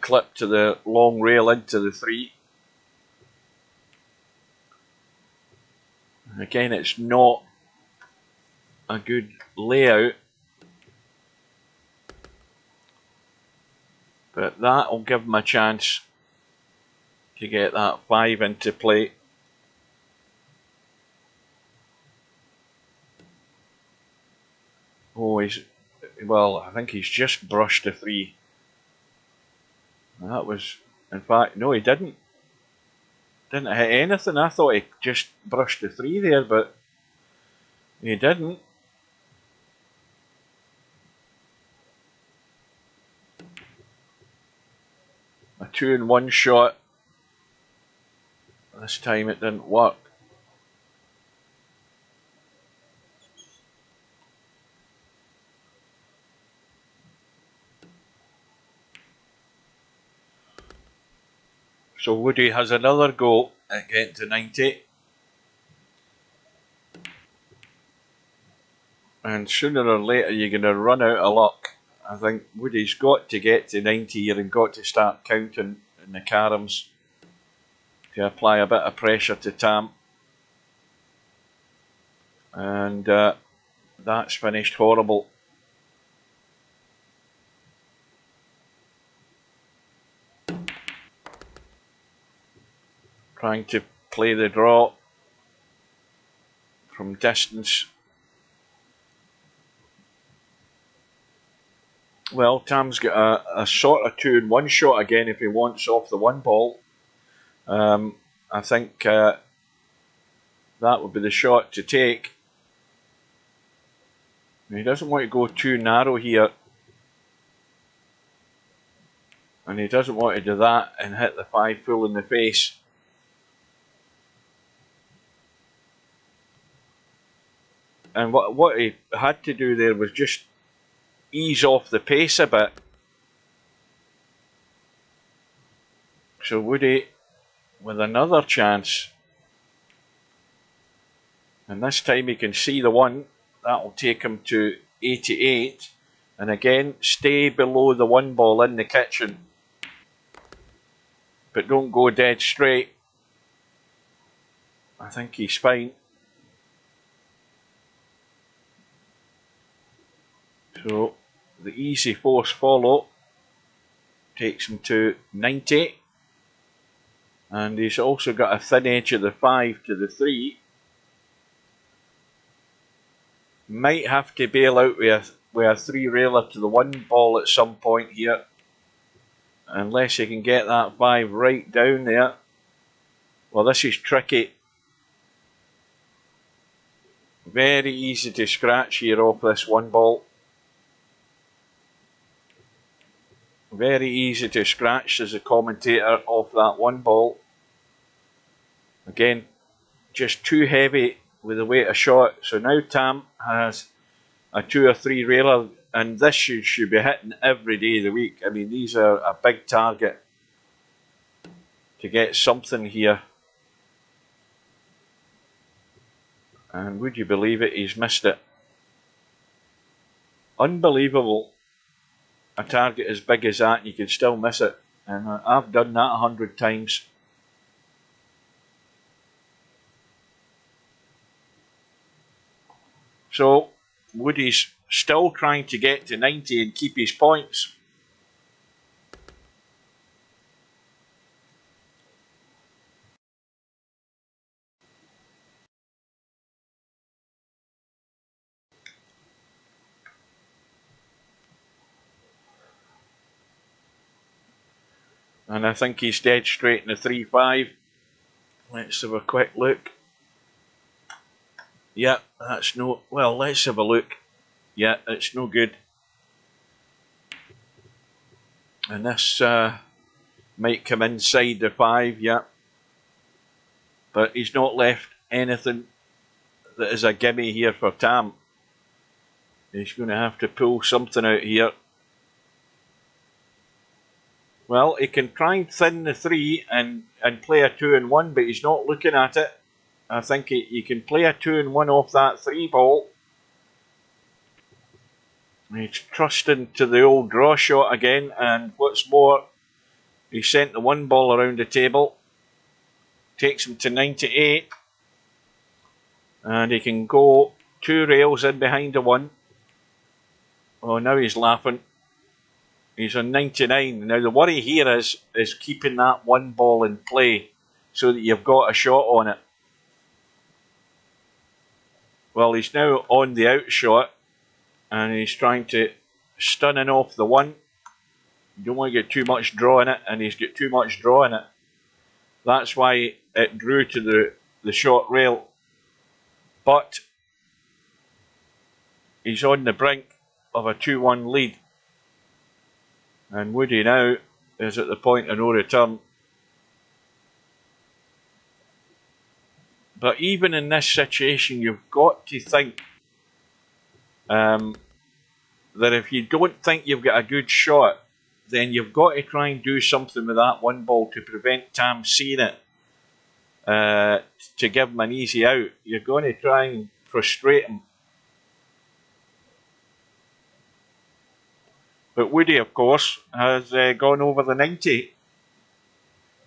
clip to the long rail into the 3. And again, it's not a good layout, but that'll give him a chance to get that 5 into play. Oh, well, I think he's just brushed the 3. That was, in fact, no, he didn't. Didn't hit anything. I thought he just brushed the 3 there, but he didn't. A 2-in-1 shot. This time it didn't work. So Woody has another go at getting to 90. And sooner or later you're going to run out of luck. I think Woody's got to get to 90 here and got to start counting in the caroms to apply a bit of pressure to Tam. And that's finished horrible. Trying to play the draw from distance. Well, Tam's got a sort of 2-in-1 shot again if he wants off the 1 ball. I think that would be the shot to take. He doesn't want to go too narrow here. And he doesn't want to do that and hit the 5 full in the face. And what he had to do there was just ease off the pace a bit. So Woody with another chance. And this time he can see the 1. That'll take him to 88. And again, stay below the 1 ball in the kitchen. But don't go dead straight. I think he's fine. So The easy force follow takes him to 90. And he's also got a thin edge of the 5 to the 3. Might have to bail out with a 3-railer to the 1 ball at some point here. Unless he can get that 5 right down there. Well, this is tricky. Very easy to scratch here off this 1 ball. Very easy to scratch as a commentator off that 1 ball. Again, just too heavy with the weight of shot. So now Tam has a 2 or 3 railer, and this should be hitting every day of the week. I mean, these are a big target to get something here. And would you believe it, he's missed it. Unbelievable. A target as big as that, you can still miss it. And I've done that 100 times. So, Woody's still trying to get to 90 and keep his points. And I think he's dead straight in the 3-5. Let's have a quick look. Yeah, that's no... Well, let's have a look. Yeah, it's no good. And this might come inside the 5, yeah. But he's not left anything that is a gimme here for Tam. He's going to have to pull something out here. Well, he can try and thin the 3 and play a 2 and 1, but he's not looking at it. I think he can play a 2 and 1 off that 3 ball. He's trusting to the old draw shot again, and what's more, he sent the 1 ball around the table. Takes him to 98. And he can go 2 rails in behind the 1. Oh, now he's laughing. He's on 99. Now the worry here is keeping that 1 ball in play so that you've got a shot on it. Well, he's now on the out shot and he's trying to stunning off the 1. You don't want to get too much draw in it, and he's got too much draw in it. That's why it drew to the short rail. But he's on the brink of a 2-1 lead. And Woody now is at the point of no return. But even in this situation, you've got to think that if you don't think you've got a good shot, then you've got to try and do something with that 1 ball to prevent Tam seeing it, to give him an easy out. You're going to try and frustrate him. But Woody, of course, has gone over the 90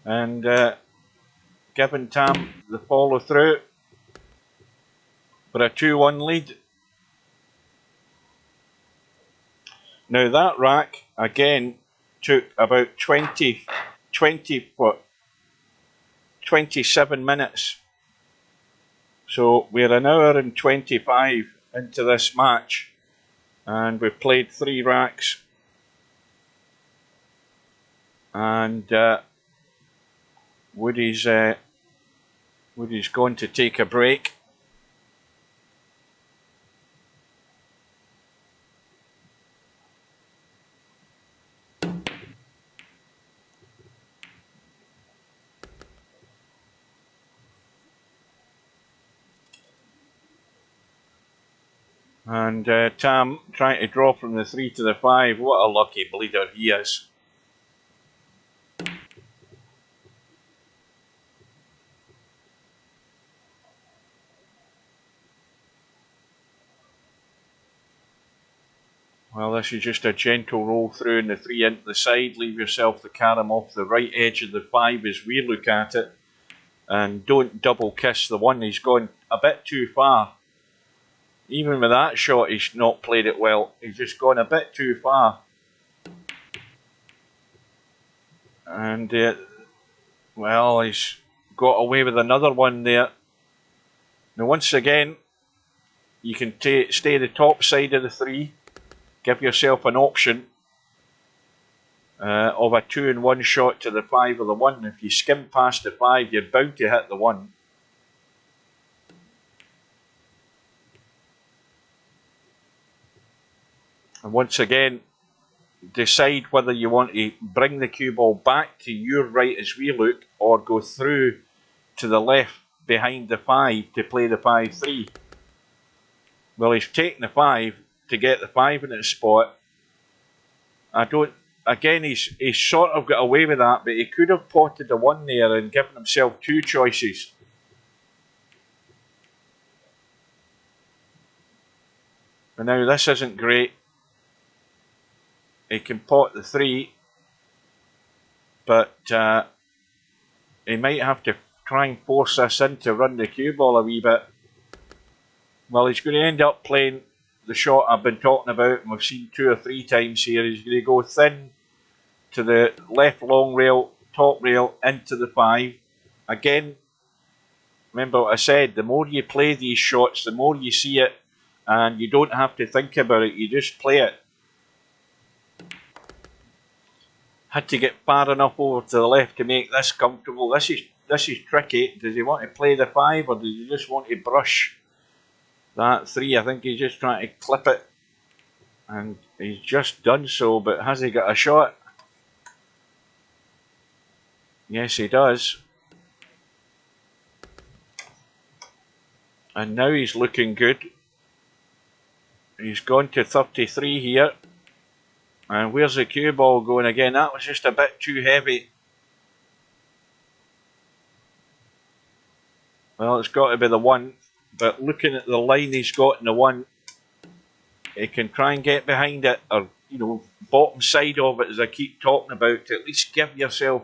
and given Tam the follow through for a 2-1 lead. Now that rack again took about 27 minutes. So we're an hour and 25 into this match, and we've played 3 racks. And Woody's going to take a break. And Tam trying to draw from the 3 to the 5. What a lucky bleeder he is. Well, this is just a gentle roll through and the 3 into the side. Leave yourself the carom off the right edge of the 5 as we look at it. And don't double kiss the 1. He's gone a bit too far. even with that shot, he's not played it well. He's just gone a bit too far. And, well, he's got away with another one there. Now, once again, you can stay the top side of the 3. Give yourself an option of a 2-in-1 shot to the 5 or the 1. If you skim past the 5, you're bound to hit the 1. And once again, decide whether you want to bring the cue ball back to your right as we look, or go through to the left behind the 5 to play the 5-3. Well, he's taken the 5 to get the 5 in its spot. Again, he's sort of got away with that, but he could have potted the 1 there and given himself 2 choices. And now this isn't great. He can pot the 3, but he might have to try and force this in to run the cue ball a wee bit. Well, he's going to end up playing the shot I've been talking about, and we've seen 2 or 3 times here. He's going to go thin to the left long rail, top rail, into the 5. Again, remember what I said, the more you play these shots, the more you see it, and you don't have to think about it, you just play it. Had to get far enough over to the left to make this comfortable. This is tricky. Does he want to play the 5, or does he just want to brush that 3? I think he's just trying to clip it, and he's just done so, but has he got a shot? Yes, he does. And now he's looking good. He's gone to 33 here. And where's the cue ball going again? That was just a bit too heavy. Well, it's got to be the 1. But looking at the line he's got in the 1, he can try and get behind it, or, you know, bottom side of it, as I keep talking about, to at least give yourself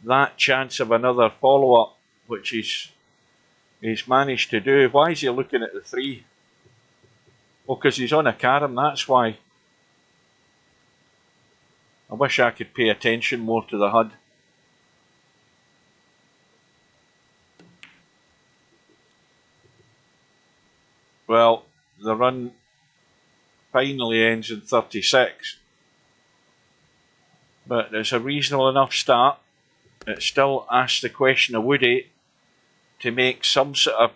that chance of another follow-up, which he's managed to do. Why is he looking at the 3? Well, because he's on a carom, that's why. I wish I could pay attention more to the HUD. Well, the run finally ends in 36. But it's a reasonable enough start. It still asks the question of Woody to make some sort of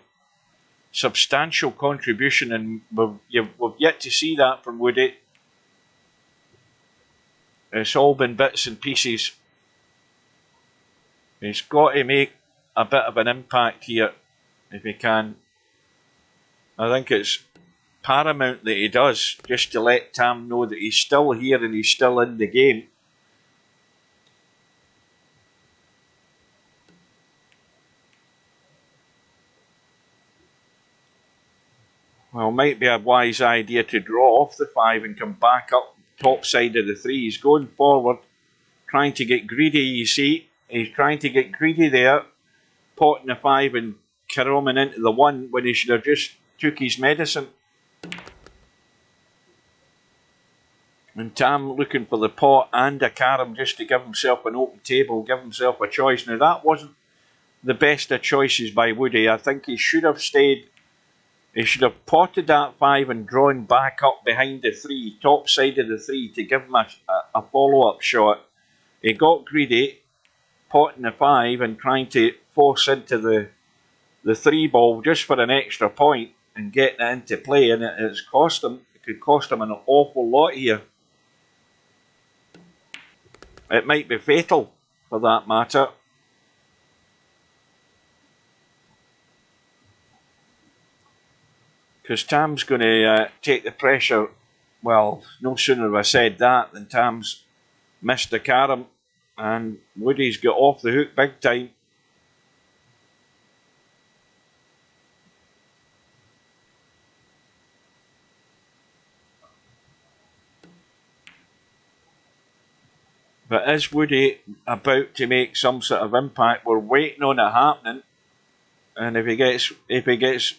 substantial contribution, and we've yet to see that from Woody. It's all been bits and pieces. He's got to make a bit of an impact here if he can. I think it's paramount that he does, just to let Tam know that he's still here and he's still in the game. Well, might be a wise idea to draw off the 5 and come back up top side of the 3. He's going forward, trying to get greedy, you see. He's trying to get greedy there, potting the 5 and caroming into the 1 when he should have just took his medicine. And Tam looking for the pot and a carom just to give himself an open table, give himself a choice. Now, that wasn't the best of choices by Woody. I think he should have stayed. He should have potted that 5 and drawn back up behind the 3, top side of the 3, to give him a follow-up shot. He got greedy, potting the 5 and trying to force into the 3 ball just for an extra point and getting it into play, and it's cost him. It could cost him an awful lot here. It might be fatal, for that matter. Because Tam's going to take the pressure. Well, no sooner have I said that than Tam's missed the carom, and Woody's got off the hook big time. But is Woody about to make some sort of impact? We're waiting on it happening, and if he gets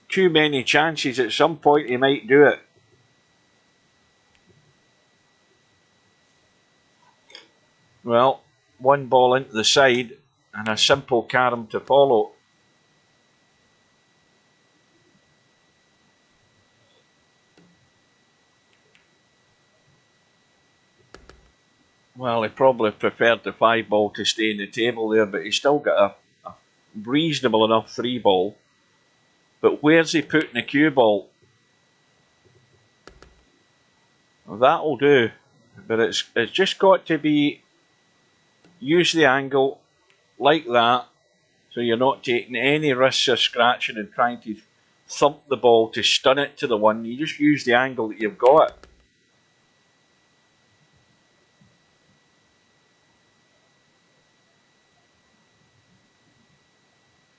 too many chances. At some point he might do it. Well, one ball into the side and a simple carom to follow. Well, he probably preferred the 5 ball to stay in the table there, but he's still got a reasonable enough 3 ball. But where's he putting the cue ball? Well, that'll do, but it's just got to be, use the angle like that, so you're not taking any risks of scratching and trying to thump the ball to stun it to the 1. You just use the angle that you've got.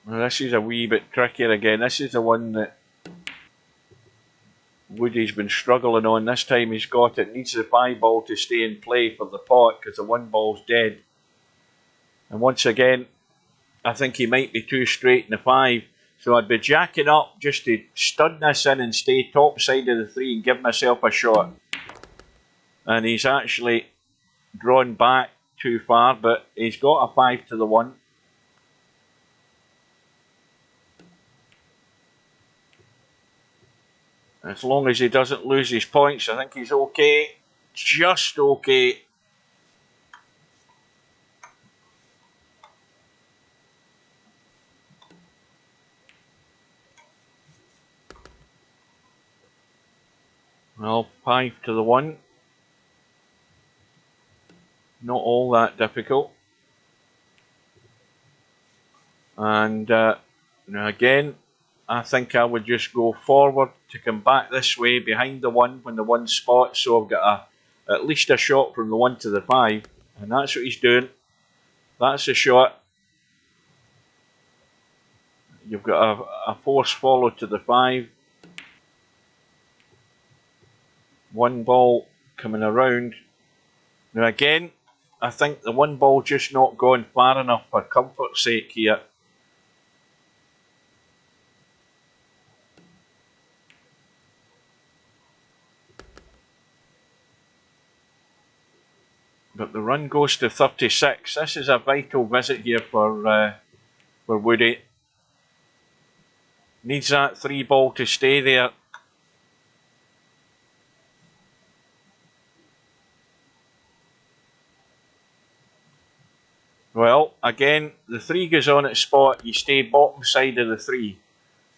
Well, this is a wee bit trickier again. This is the one that Woody's been struggling on. This time he's got it. Needs the 5 ball to stay in play for the pot because the 1 ball's dead. And once again, I think he might be too straight in the 5. So I'd be jacking up just to stun this in and stay top side of the 3 and give myself a shot. And he's actually drawn back too far, but he's got a 5 to the 1. As long as he doesn't lose his points, I think he's okay. Just okay. Well, 5 to the 1. Not all that difficult. And again, I think I would just go forward to come back this way behind the 1 when the 1 spots. So I've got at least a shot from the 1 to the 5. And that's what he's doing. That's a shot. You've got a force follow to the 5. 1 ball coming around. Now again, I think the 1 ball just not going far enough for comfort's sake here. But the run goes to 36. This is a vital visit here for Woody. Needs that 3 ball to stay there. Well, again, the 3 goes on its spot. You stay bottom side of the 3.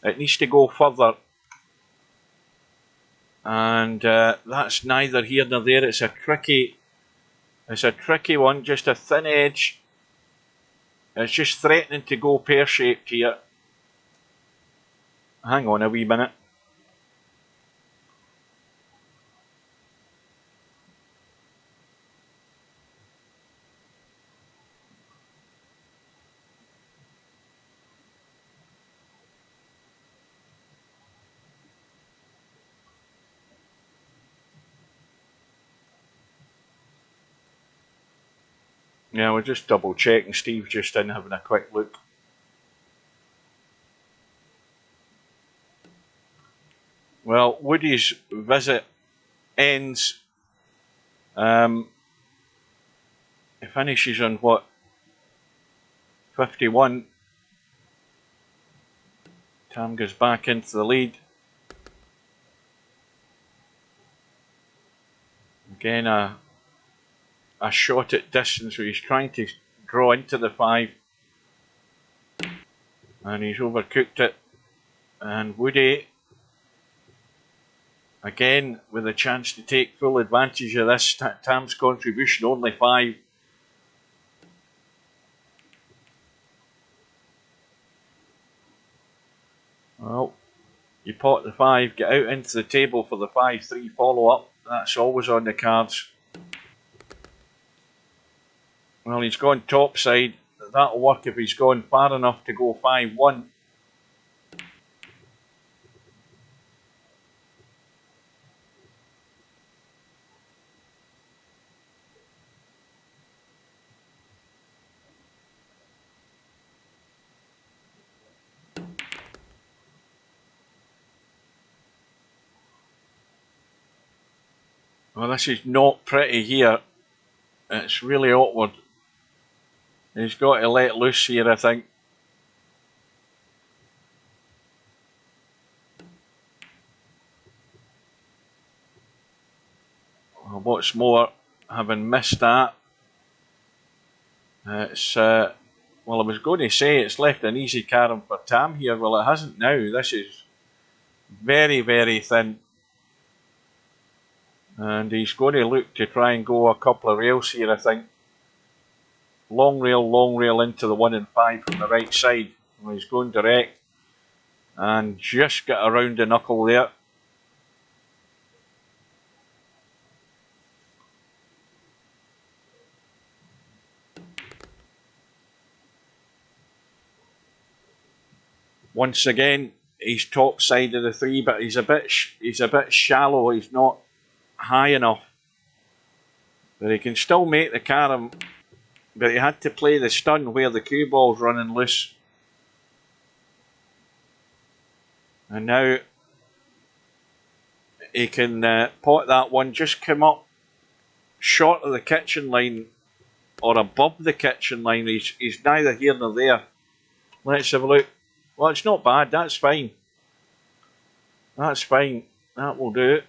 It needs to go further. And that's neither here nor there. It's a tricky one, just a thin edge. It's just threatening to go pear-shaped here. Hang on a wee minute. Yeah, we're just double checking. Steve's just in having a quick look. Well, Woody's visit ends. It finishes on what? 51. Tam goes back into the lead. Again, a shot at distance where he's trying to draw into the 5. And he's overcooked it. And Woody, again, with a chance to take full advantage of this. Tam's contribution, only 5. Well, you pot the 5, get out into the table for the 5-3 follow-up. That's always on the cards. Well, he's gone top side. That'll work if he's gone far enough to go 5-1. Well, this is not pretty here. It's really awkward. He's got to let loose here, I think. Well, what's more, having missed that, it's well, I was going to say it's left an easy carom for Tam here. Well, it hasn't now. This is very, very thin. And he's going to look to try and go a couple of rails here, I think. Long rail into the 1 and 5 from the right side. Well, he's going direct. And just get around the knuckle there. Once again, he's top side of the 3, but he's a bit shallow. He's not high enough. But he can still make the carom. But he had to play the stun where the cue ball's running loose. And now he can pot that one, just come up short of the kitchen line or above the kitchen line. He's neither here nor there. Let's have a look. Well, it's not bad. That's fine. That's fine. That will do it.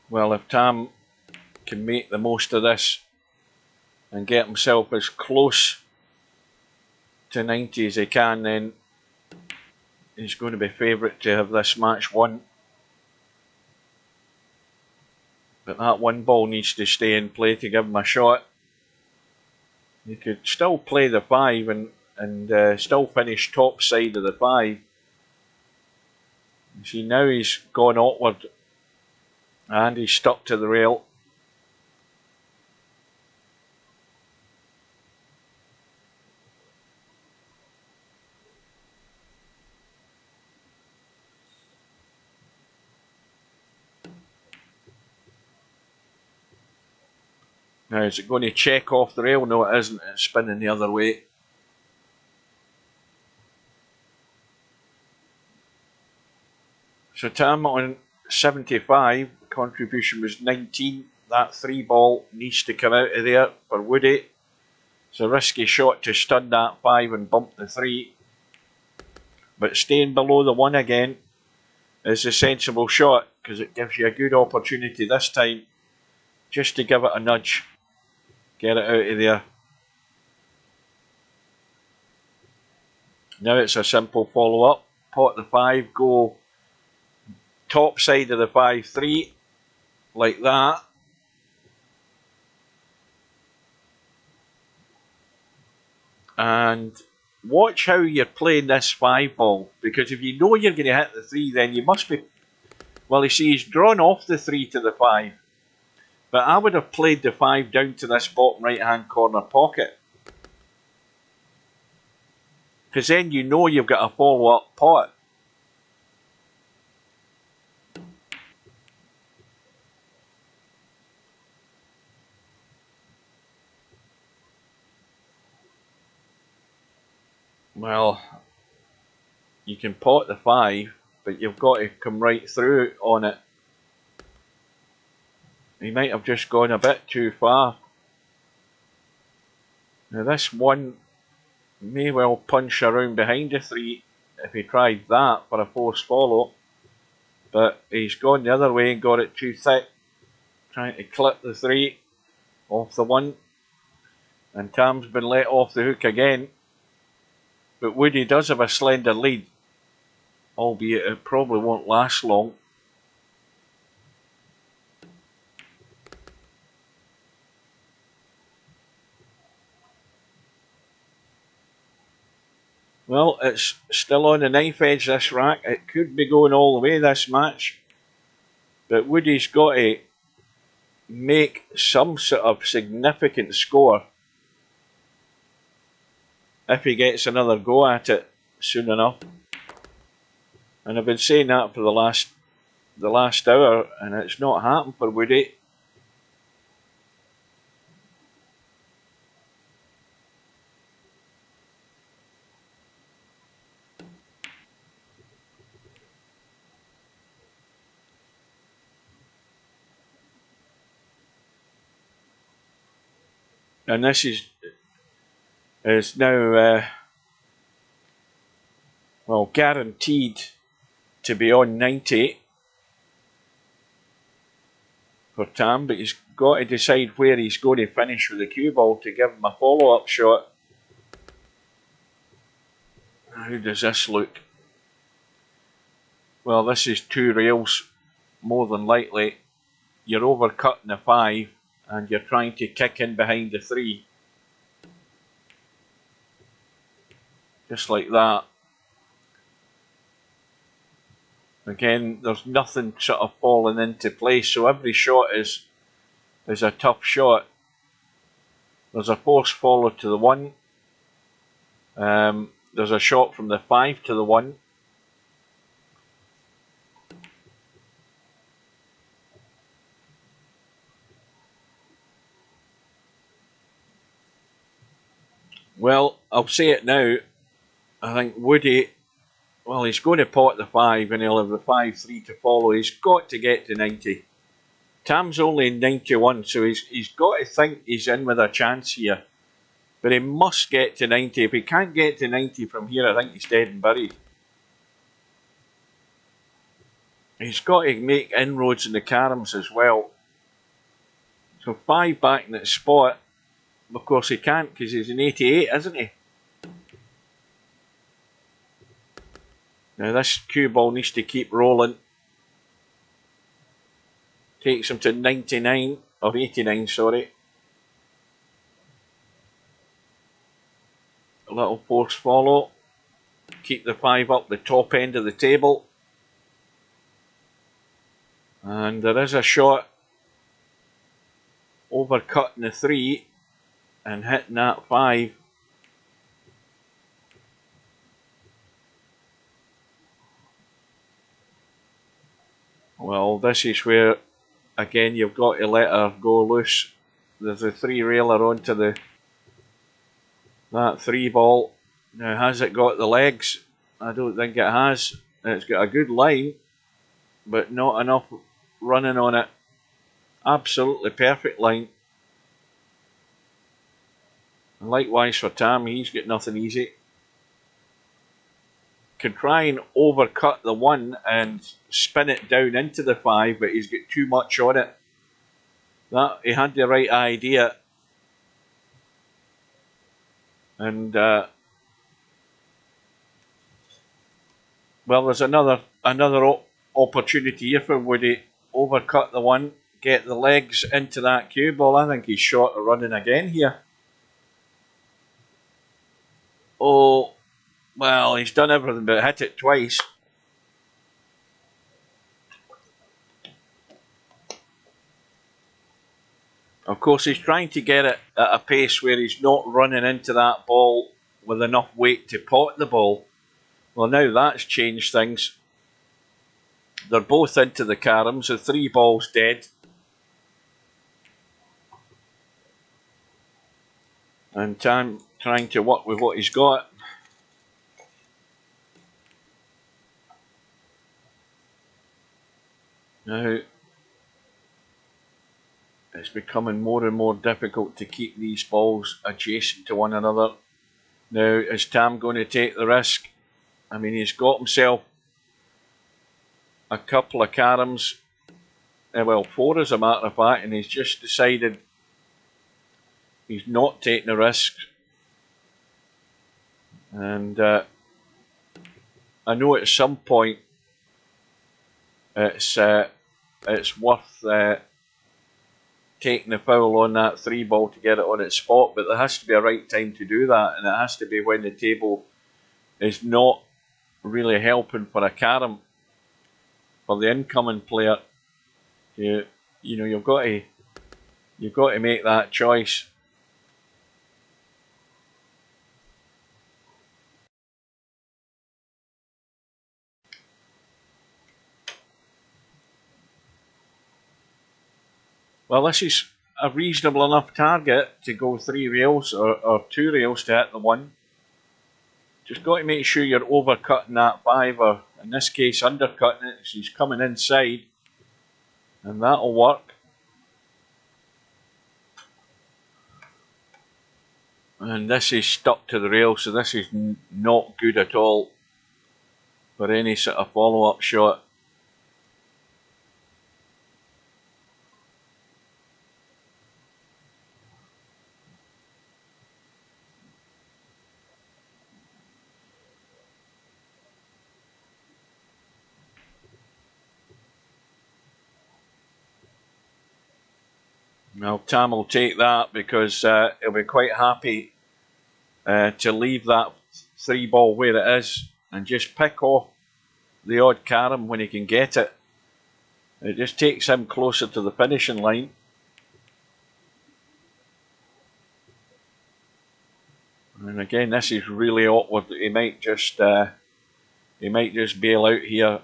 Well, if Tam can make the most of this and get himself as close to 90 as he can, then he's going to be favourite to have this match won. But that one ball needs to stay in play to give him a shot. He could still play the 5 and still finish top side of the 5. You see, now he's gone outward and he's stuck to the rail. Now, is it going to check off the rail? No, it isn't. It's spinning the other way. So Tam on 75, contribution was 19. That 3 ball needs to come out of there for Woody. It's a risky shot to stun that 5 and bump the 3. But staying below the 1 again is a sensible shot, because it gives you a good opportunity this time just to give it a nudge. Get it out of there. Now it's a simple follow-up. Pot the 5, go top side of the 5-3, like that. And watch how you're playing this 5 ball, because if you know you're going to hit the 3, then you must be... Well, you see, he's drawn off the 3 to the 5. But I would have played the 5 down to this bottom right-hand corner pocket. Because then you know you've got a follow-up pot. Well, you can pot the 5, but you've got to come right through on it. He might have just gone a bit too far. Now this 1 may well punch around behind the 3 if he tried that for a forced follow. But he's gone the other way and got it too thick, trying to clip the 3 off the 1. And Tam's been let off the hook again. But Woody does have a slender lead, albeit it probably won't last long. Well, it's still on the knife edge, this rack. It could be going all the way, this match. But Woody's got to make some sort of significant score if he gets another go at it soon enough. And I've been saying that for the last hour, and it's not happened for Woody. And this is now well, guaranteed to be on 90 for Tam, but he's got to decide where he's going to finish with the cue ball to give him a follow-up shot. How does this look? Well, this is 2 rails, more than likely. You're overcutting the 5 and you're trying to kick in behind the 3. Just like that. Again, there's nothing sort of falling into place, so every shot is a tough shot. There's a force follow to the 1. There's a shot from the 5 to the 1. Well, I'll say it now. I think Woody, well, he's going to pot the 5 and he'll have the 5-3 to follow. He's got to get to 90. Tam's only 91, so he's got to think he's in with a chance here. But he must get to 90. If he can't get to 90 from here, I think he's dead and buried. He's got to make inroads in the caroms as well. So 5 back in that spot. Of course he can't because he's an 88, isn't he? Now this cue ball needs to keep rolling. Takes him to 99, or 89, sorry. A little force follow. Keep the 5 up the top end of the table. And there is a shot overcutting the 3 and hitting that 5. Well, this is where, again, you've got to let her go loose. There's a 3 railer onto that 3 ball. Now, has it got the legs? I don't think it has. It's got a good line, but not enough running on it. Absolutely perfect line. And likewise for Tam, he's got nothing easy. Could try and overcut the 1 and spin it down into the 5, but he's got too much on it. That he had the right idea. And well, there's another opportunity here for Woody. Overcut the 1, get the legs into that cue ball. I think he's short of running again here. Oh, well, he's done everything but hit it twice. Of course, he's trying to get it at a pace where he's not running into that ball with enough weight to pot the ball. Well, now that's changed things. They're both into the caroms. The 3 ball's dead. And Tam trying to work with what he's got. Now, it's becoming more and more difficult to keep these balls adjacent to one another. Now, is Tam going to take the risk? I mean, he's got himself a couple of caroms, well, 4 as a matter of fact, and he's just decided he's not taking a risk. And I know at some point it's worth taking the foul on that 3 ball to get it on its spot, but there has to be a right time to do that, and it has to be when the table is not really helping for a carom for the incoming player. You know, you've got to make that choice. Well, this is a reasonable enough target to go 3 rails or 2 rails to hit the 1. Just got to make sure you're overcutting that 5, or in this case undercutting it. She's coming inside, and that'll work. And this is stuck to the rail, so this is not good at all for any sort of follow-up shot. Well, Tam will take that because he'll be quite happy to leave that 3 ball where it is and just pick off the odd carom when he can get it. It just takes him closer to the finishing line. And again, this is really awkward. He might just bail out here.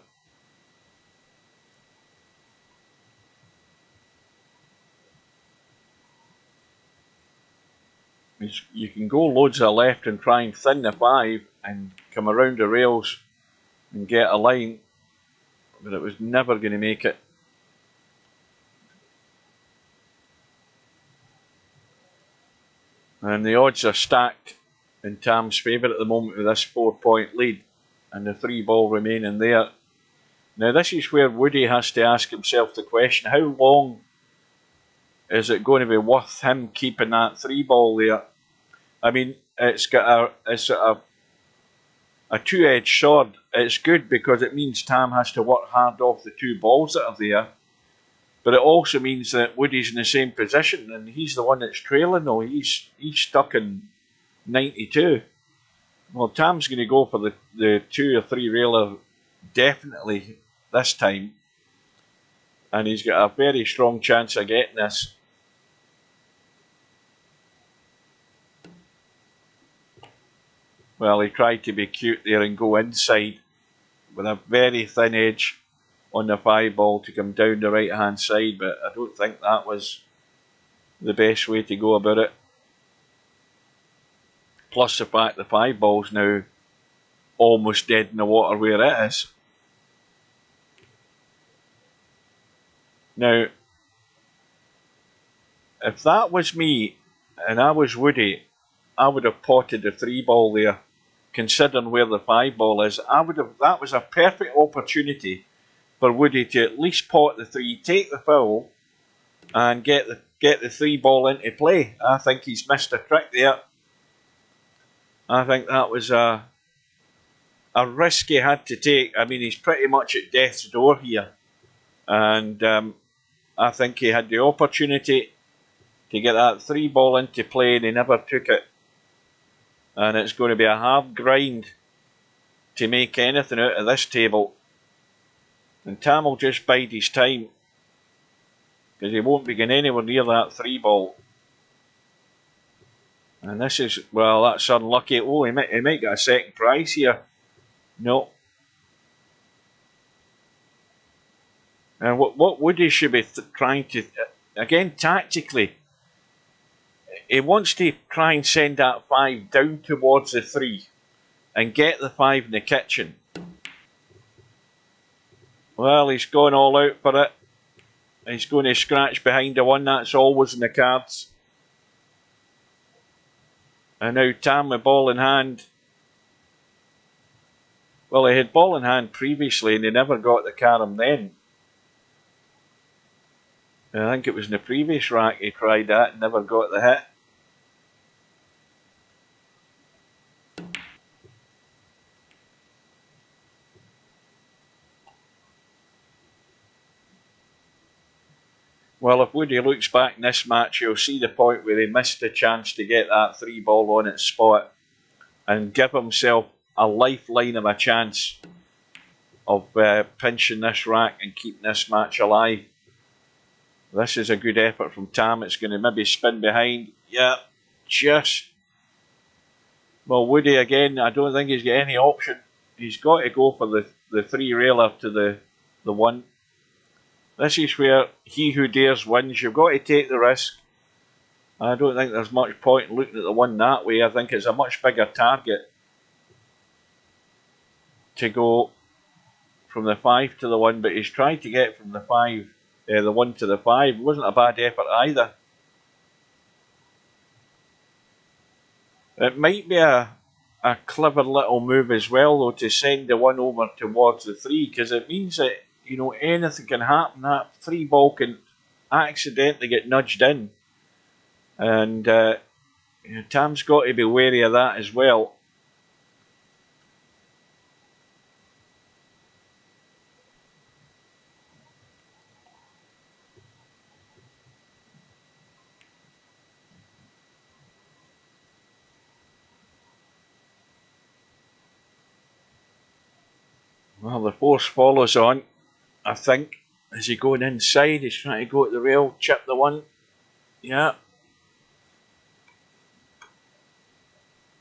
You can go loads of left and try and thin the 5 and come around the rails and get a line, but it was never going to make it. And the odds are stacked in Tam's favour at the moment with this 4-point lead and the 3-ball remaining there. Now this is where Woody has to ask himself the question, how long is it going to be worth him keeping that 3-ball there? I mean, it's got a two-edged sword. It's good because it means Tam has to work hard off the 2 balls that are there. But it also means that Woody's in the same position and he's the one that's trailing though. He's stuck in 92. Well, Tam's going to go for the 2 or 3 railer definitely this time. And he's got a very strong chance of getting this. Well, he tried to be cute there and go inside with a very thin edge on the 5-ball to come down the right hand side, but I don't think that was the best way to go about it. Plus the fact the 5-ball's now almost dead in the water where it is. Now, if that was me and I was Woody, I would have potted the 3-ball there, considering where the 5-ball is. That was a perfect opportunity for Woody to at least pot the 3, take the foul, and get the 3-ball into play. I think he's missed a trick there. I think that was a risk he had to take. I mean, he's pretty much at death's door here, and I think he had the opportunity to get that 3-ball into play, and he never took it. And it's going to be a hard grind to make anything out of this table. And Tam will just bide his time because he won't be going anywhere near that 3-ball. And this is, well, that's unlucky. Oh, he might get a second prize here. No. And what Woody should be trying to, again, tactically, he wants to try and send that 5 down towards the 3 and get the 5 in the kitchen. Well, he's gone all out for it. He's going to scratch behind the 1. That's always in the cards. And now Tam with ball in hand. Well, he had ball in hand previously and he never got the carom then. I think it was in the previous rack he tried that and never got the hit. Well, if Woody looks back in this match, he'll see the point where he missed the chance to get that 3-ball on its spot and give himself a lifeline of a chance of pinching this rack and keeping this match alive. This is a good effort from Tam. It's going to maybe spin behind. Yeah, just. Well, Woody again, I don't think he's got any option. He's got to go for the 3-railer to the 1. This is where he who dares wins. You've got to take the risk. I don't think there's much point in looking at the 1 that way. I think it's a much bigger target to go from the 5 to the 1, but he's tried to get from the 1 to the 5. It wasn't a bad effort either. It might be a clever little move as well, though, to send the one over towards the three, because it means that, you know, anything can happen. That three ball can accidentally get nudged in. And Tam's got to be wary of that as well. Well, the force follows on, I think. Is he going inside? He's trying to go at the rail, chip the one. Yeah.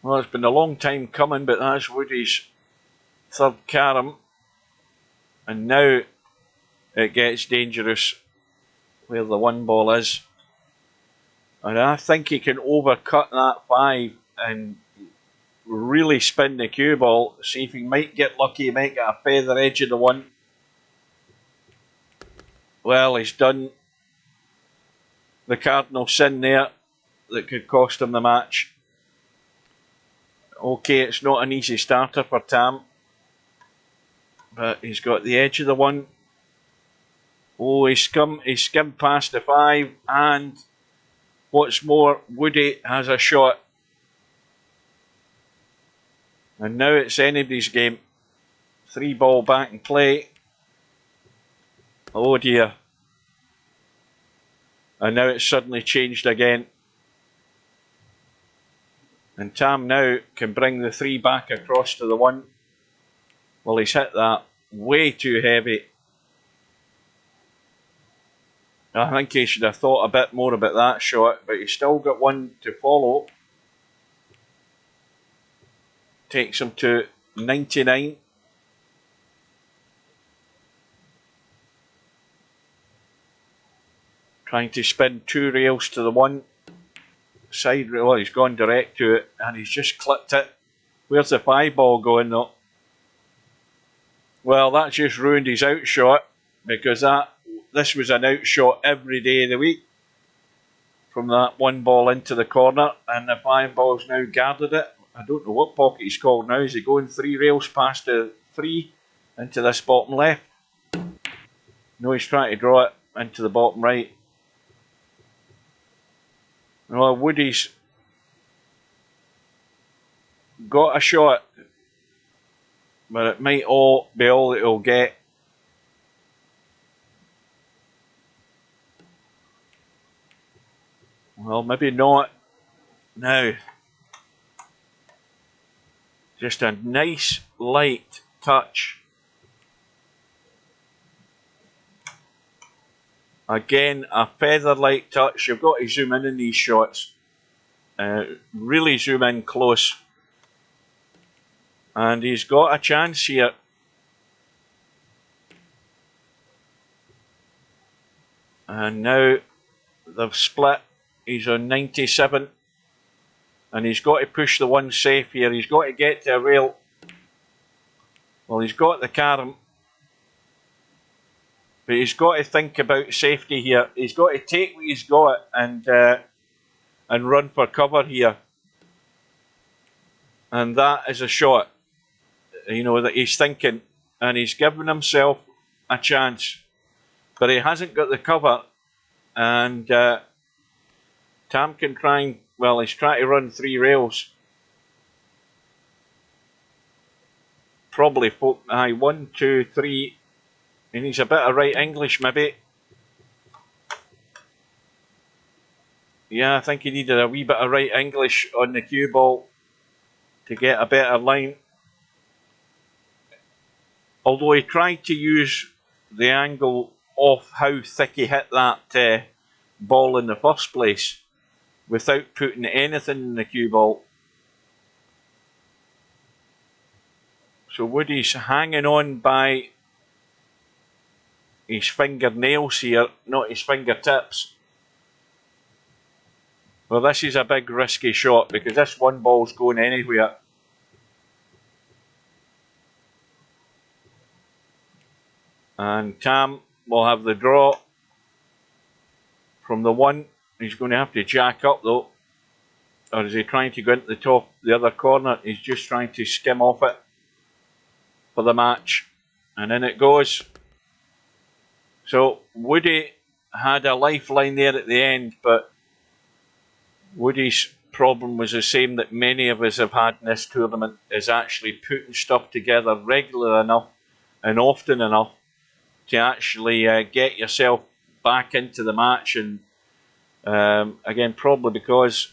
Well, it's been a long time coming, but that's Woody's third carom. And now it gets dangerous where the one ball is. And I think he can overcut that 5 and really spin the cue ball. See if he might get lucky, he might get a feather edge of the one. Well, he's done the cardinal sin there that could cost him the match. Okay, it's not an easy starter for Tam, but he's got the edge of the one. Oh, he skimmed past the 5, and what's more, Woody has a shot. And now it's anybody's game. 3 ball back in play. Oh dear. And now it's suddenly changed again. And Tam now can bring the 3 back across to the 1. Well, he's hit that way too heavy. I think he should have thought a bit more about that shot, but he's still got 1 to follow. Takes him to 99. Trying to spin 2 rails to the 1. Side rail, well, he's gone direct to it, and he's just clipped it. Where's the 5 ball going though? Well, that just ruined his outshot, because this was an outshot every day of the week. From that 1 ball into the corner, and the 5 ball's now guarded it. I don't know what pocket he's called now. Is he going 3 rails past the 3 into this bottom left? No, he's trying to draw it into the bottom right. Well, Woody's got a shot, but it might all be all that he'll get. Well, maybe not. Now, just a nice light touch. Again, a feather light touch. You've got to zoom in these shots. Really zoom in close. And he's got a chance here. And now they've split. He's on 97. And he's got to push the 1 safe here. He's got to get to a rail. Well, he's got the carom. But he's got to think about safety here. He's got to take what he's got and run for cover here. And that is a shot, you know, that he's thinking. And he's given himself a chance. But he hasn't got the cover. And Tam can try and, well, he's trying to run 3 rails. Probably 1, 2, 3. He needs a bit of right English, maybe. Yeah, I think he needed a wee bit of right English on the cue ball to get a better line. Although he tried to use the angle of how thick he hit that ball in the first place without putting anything in the cue ball. So Woody's hanging on by his fingernails here, not his fingertips. Well, this is a big risky shot because this 1 ball's going anywhere. And Tam will have the draw from the 1. He's going to have to jack up though. or is he trying to go into the top, the other corner? He's just trying to skim off it for the match, and in it goes. So Woody had a lifeline there at the end, but Woody's problem was the same that many of us have had in this tournament, is actually putting stuff together regular enough and often enough to actually get yourself back into the match. And again, probably because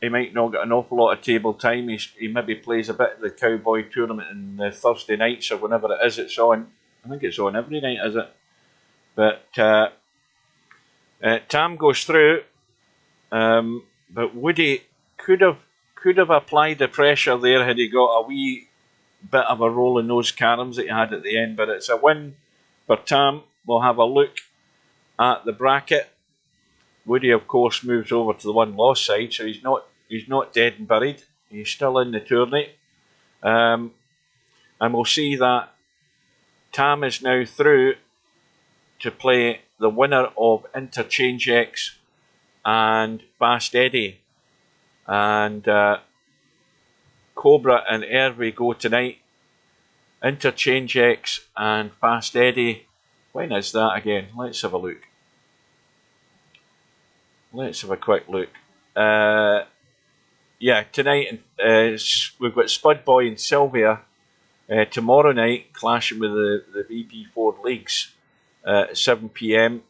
he might not get an awful lot of table time, he maybe plays a bit of the Cowboy tournament on the Thursday nights or whenever it is it's on. I think it's on every night, is it? But Tam goes through, but Woody could have applied the pressure there had he got a wee bit of a roll in those caroms that he had at the end. But it's a win for Tam. We'll have a look at the bracket. Woody, of course, moves over to the one-loss side, so he's not dead and buried. He's still in the tourney, and we'll see that Tam is now through to play the winner of Interchange X and Fast Eddie. And Cobra and Hervey go tonight. Interchange X and Fast Eddie. When is that again? Let's have a look. Let's have a quick look. Yeah, tonight we've got Spud Boy and Sylvia. Tomorrow night, clashing with the VP4 leagues at 7 PM.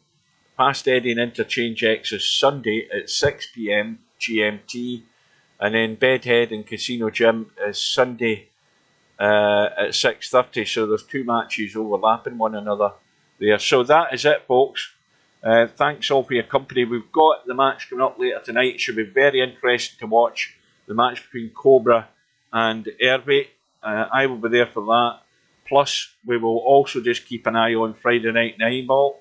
Fast Eddie and Interchange X is Sunday at 6 PM GMT. And then Bedhead and Casino Gym is Sunday at 6:30. So there's two matches overlapping one another there. So that is it, folks. Thanks all for your company. We've got the match coming up later tonight. It should be very interesting to watch. The match between Cobra and Hervey. I will be there for that. Plus, we will also just keep an eye on Friday night 9-ball.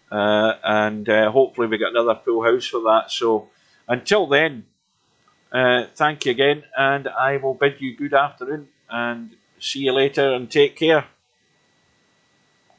And hopefully we get another full house for that. So until then, thank you again, and I will bid you good afternoon and see you later, and take care.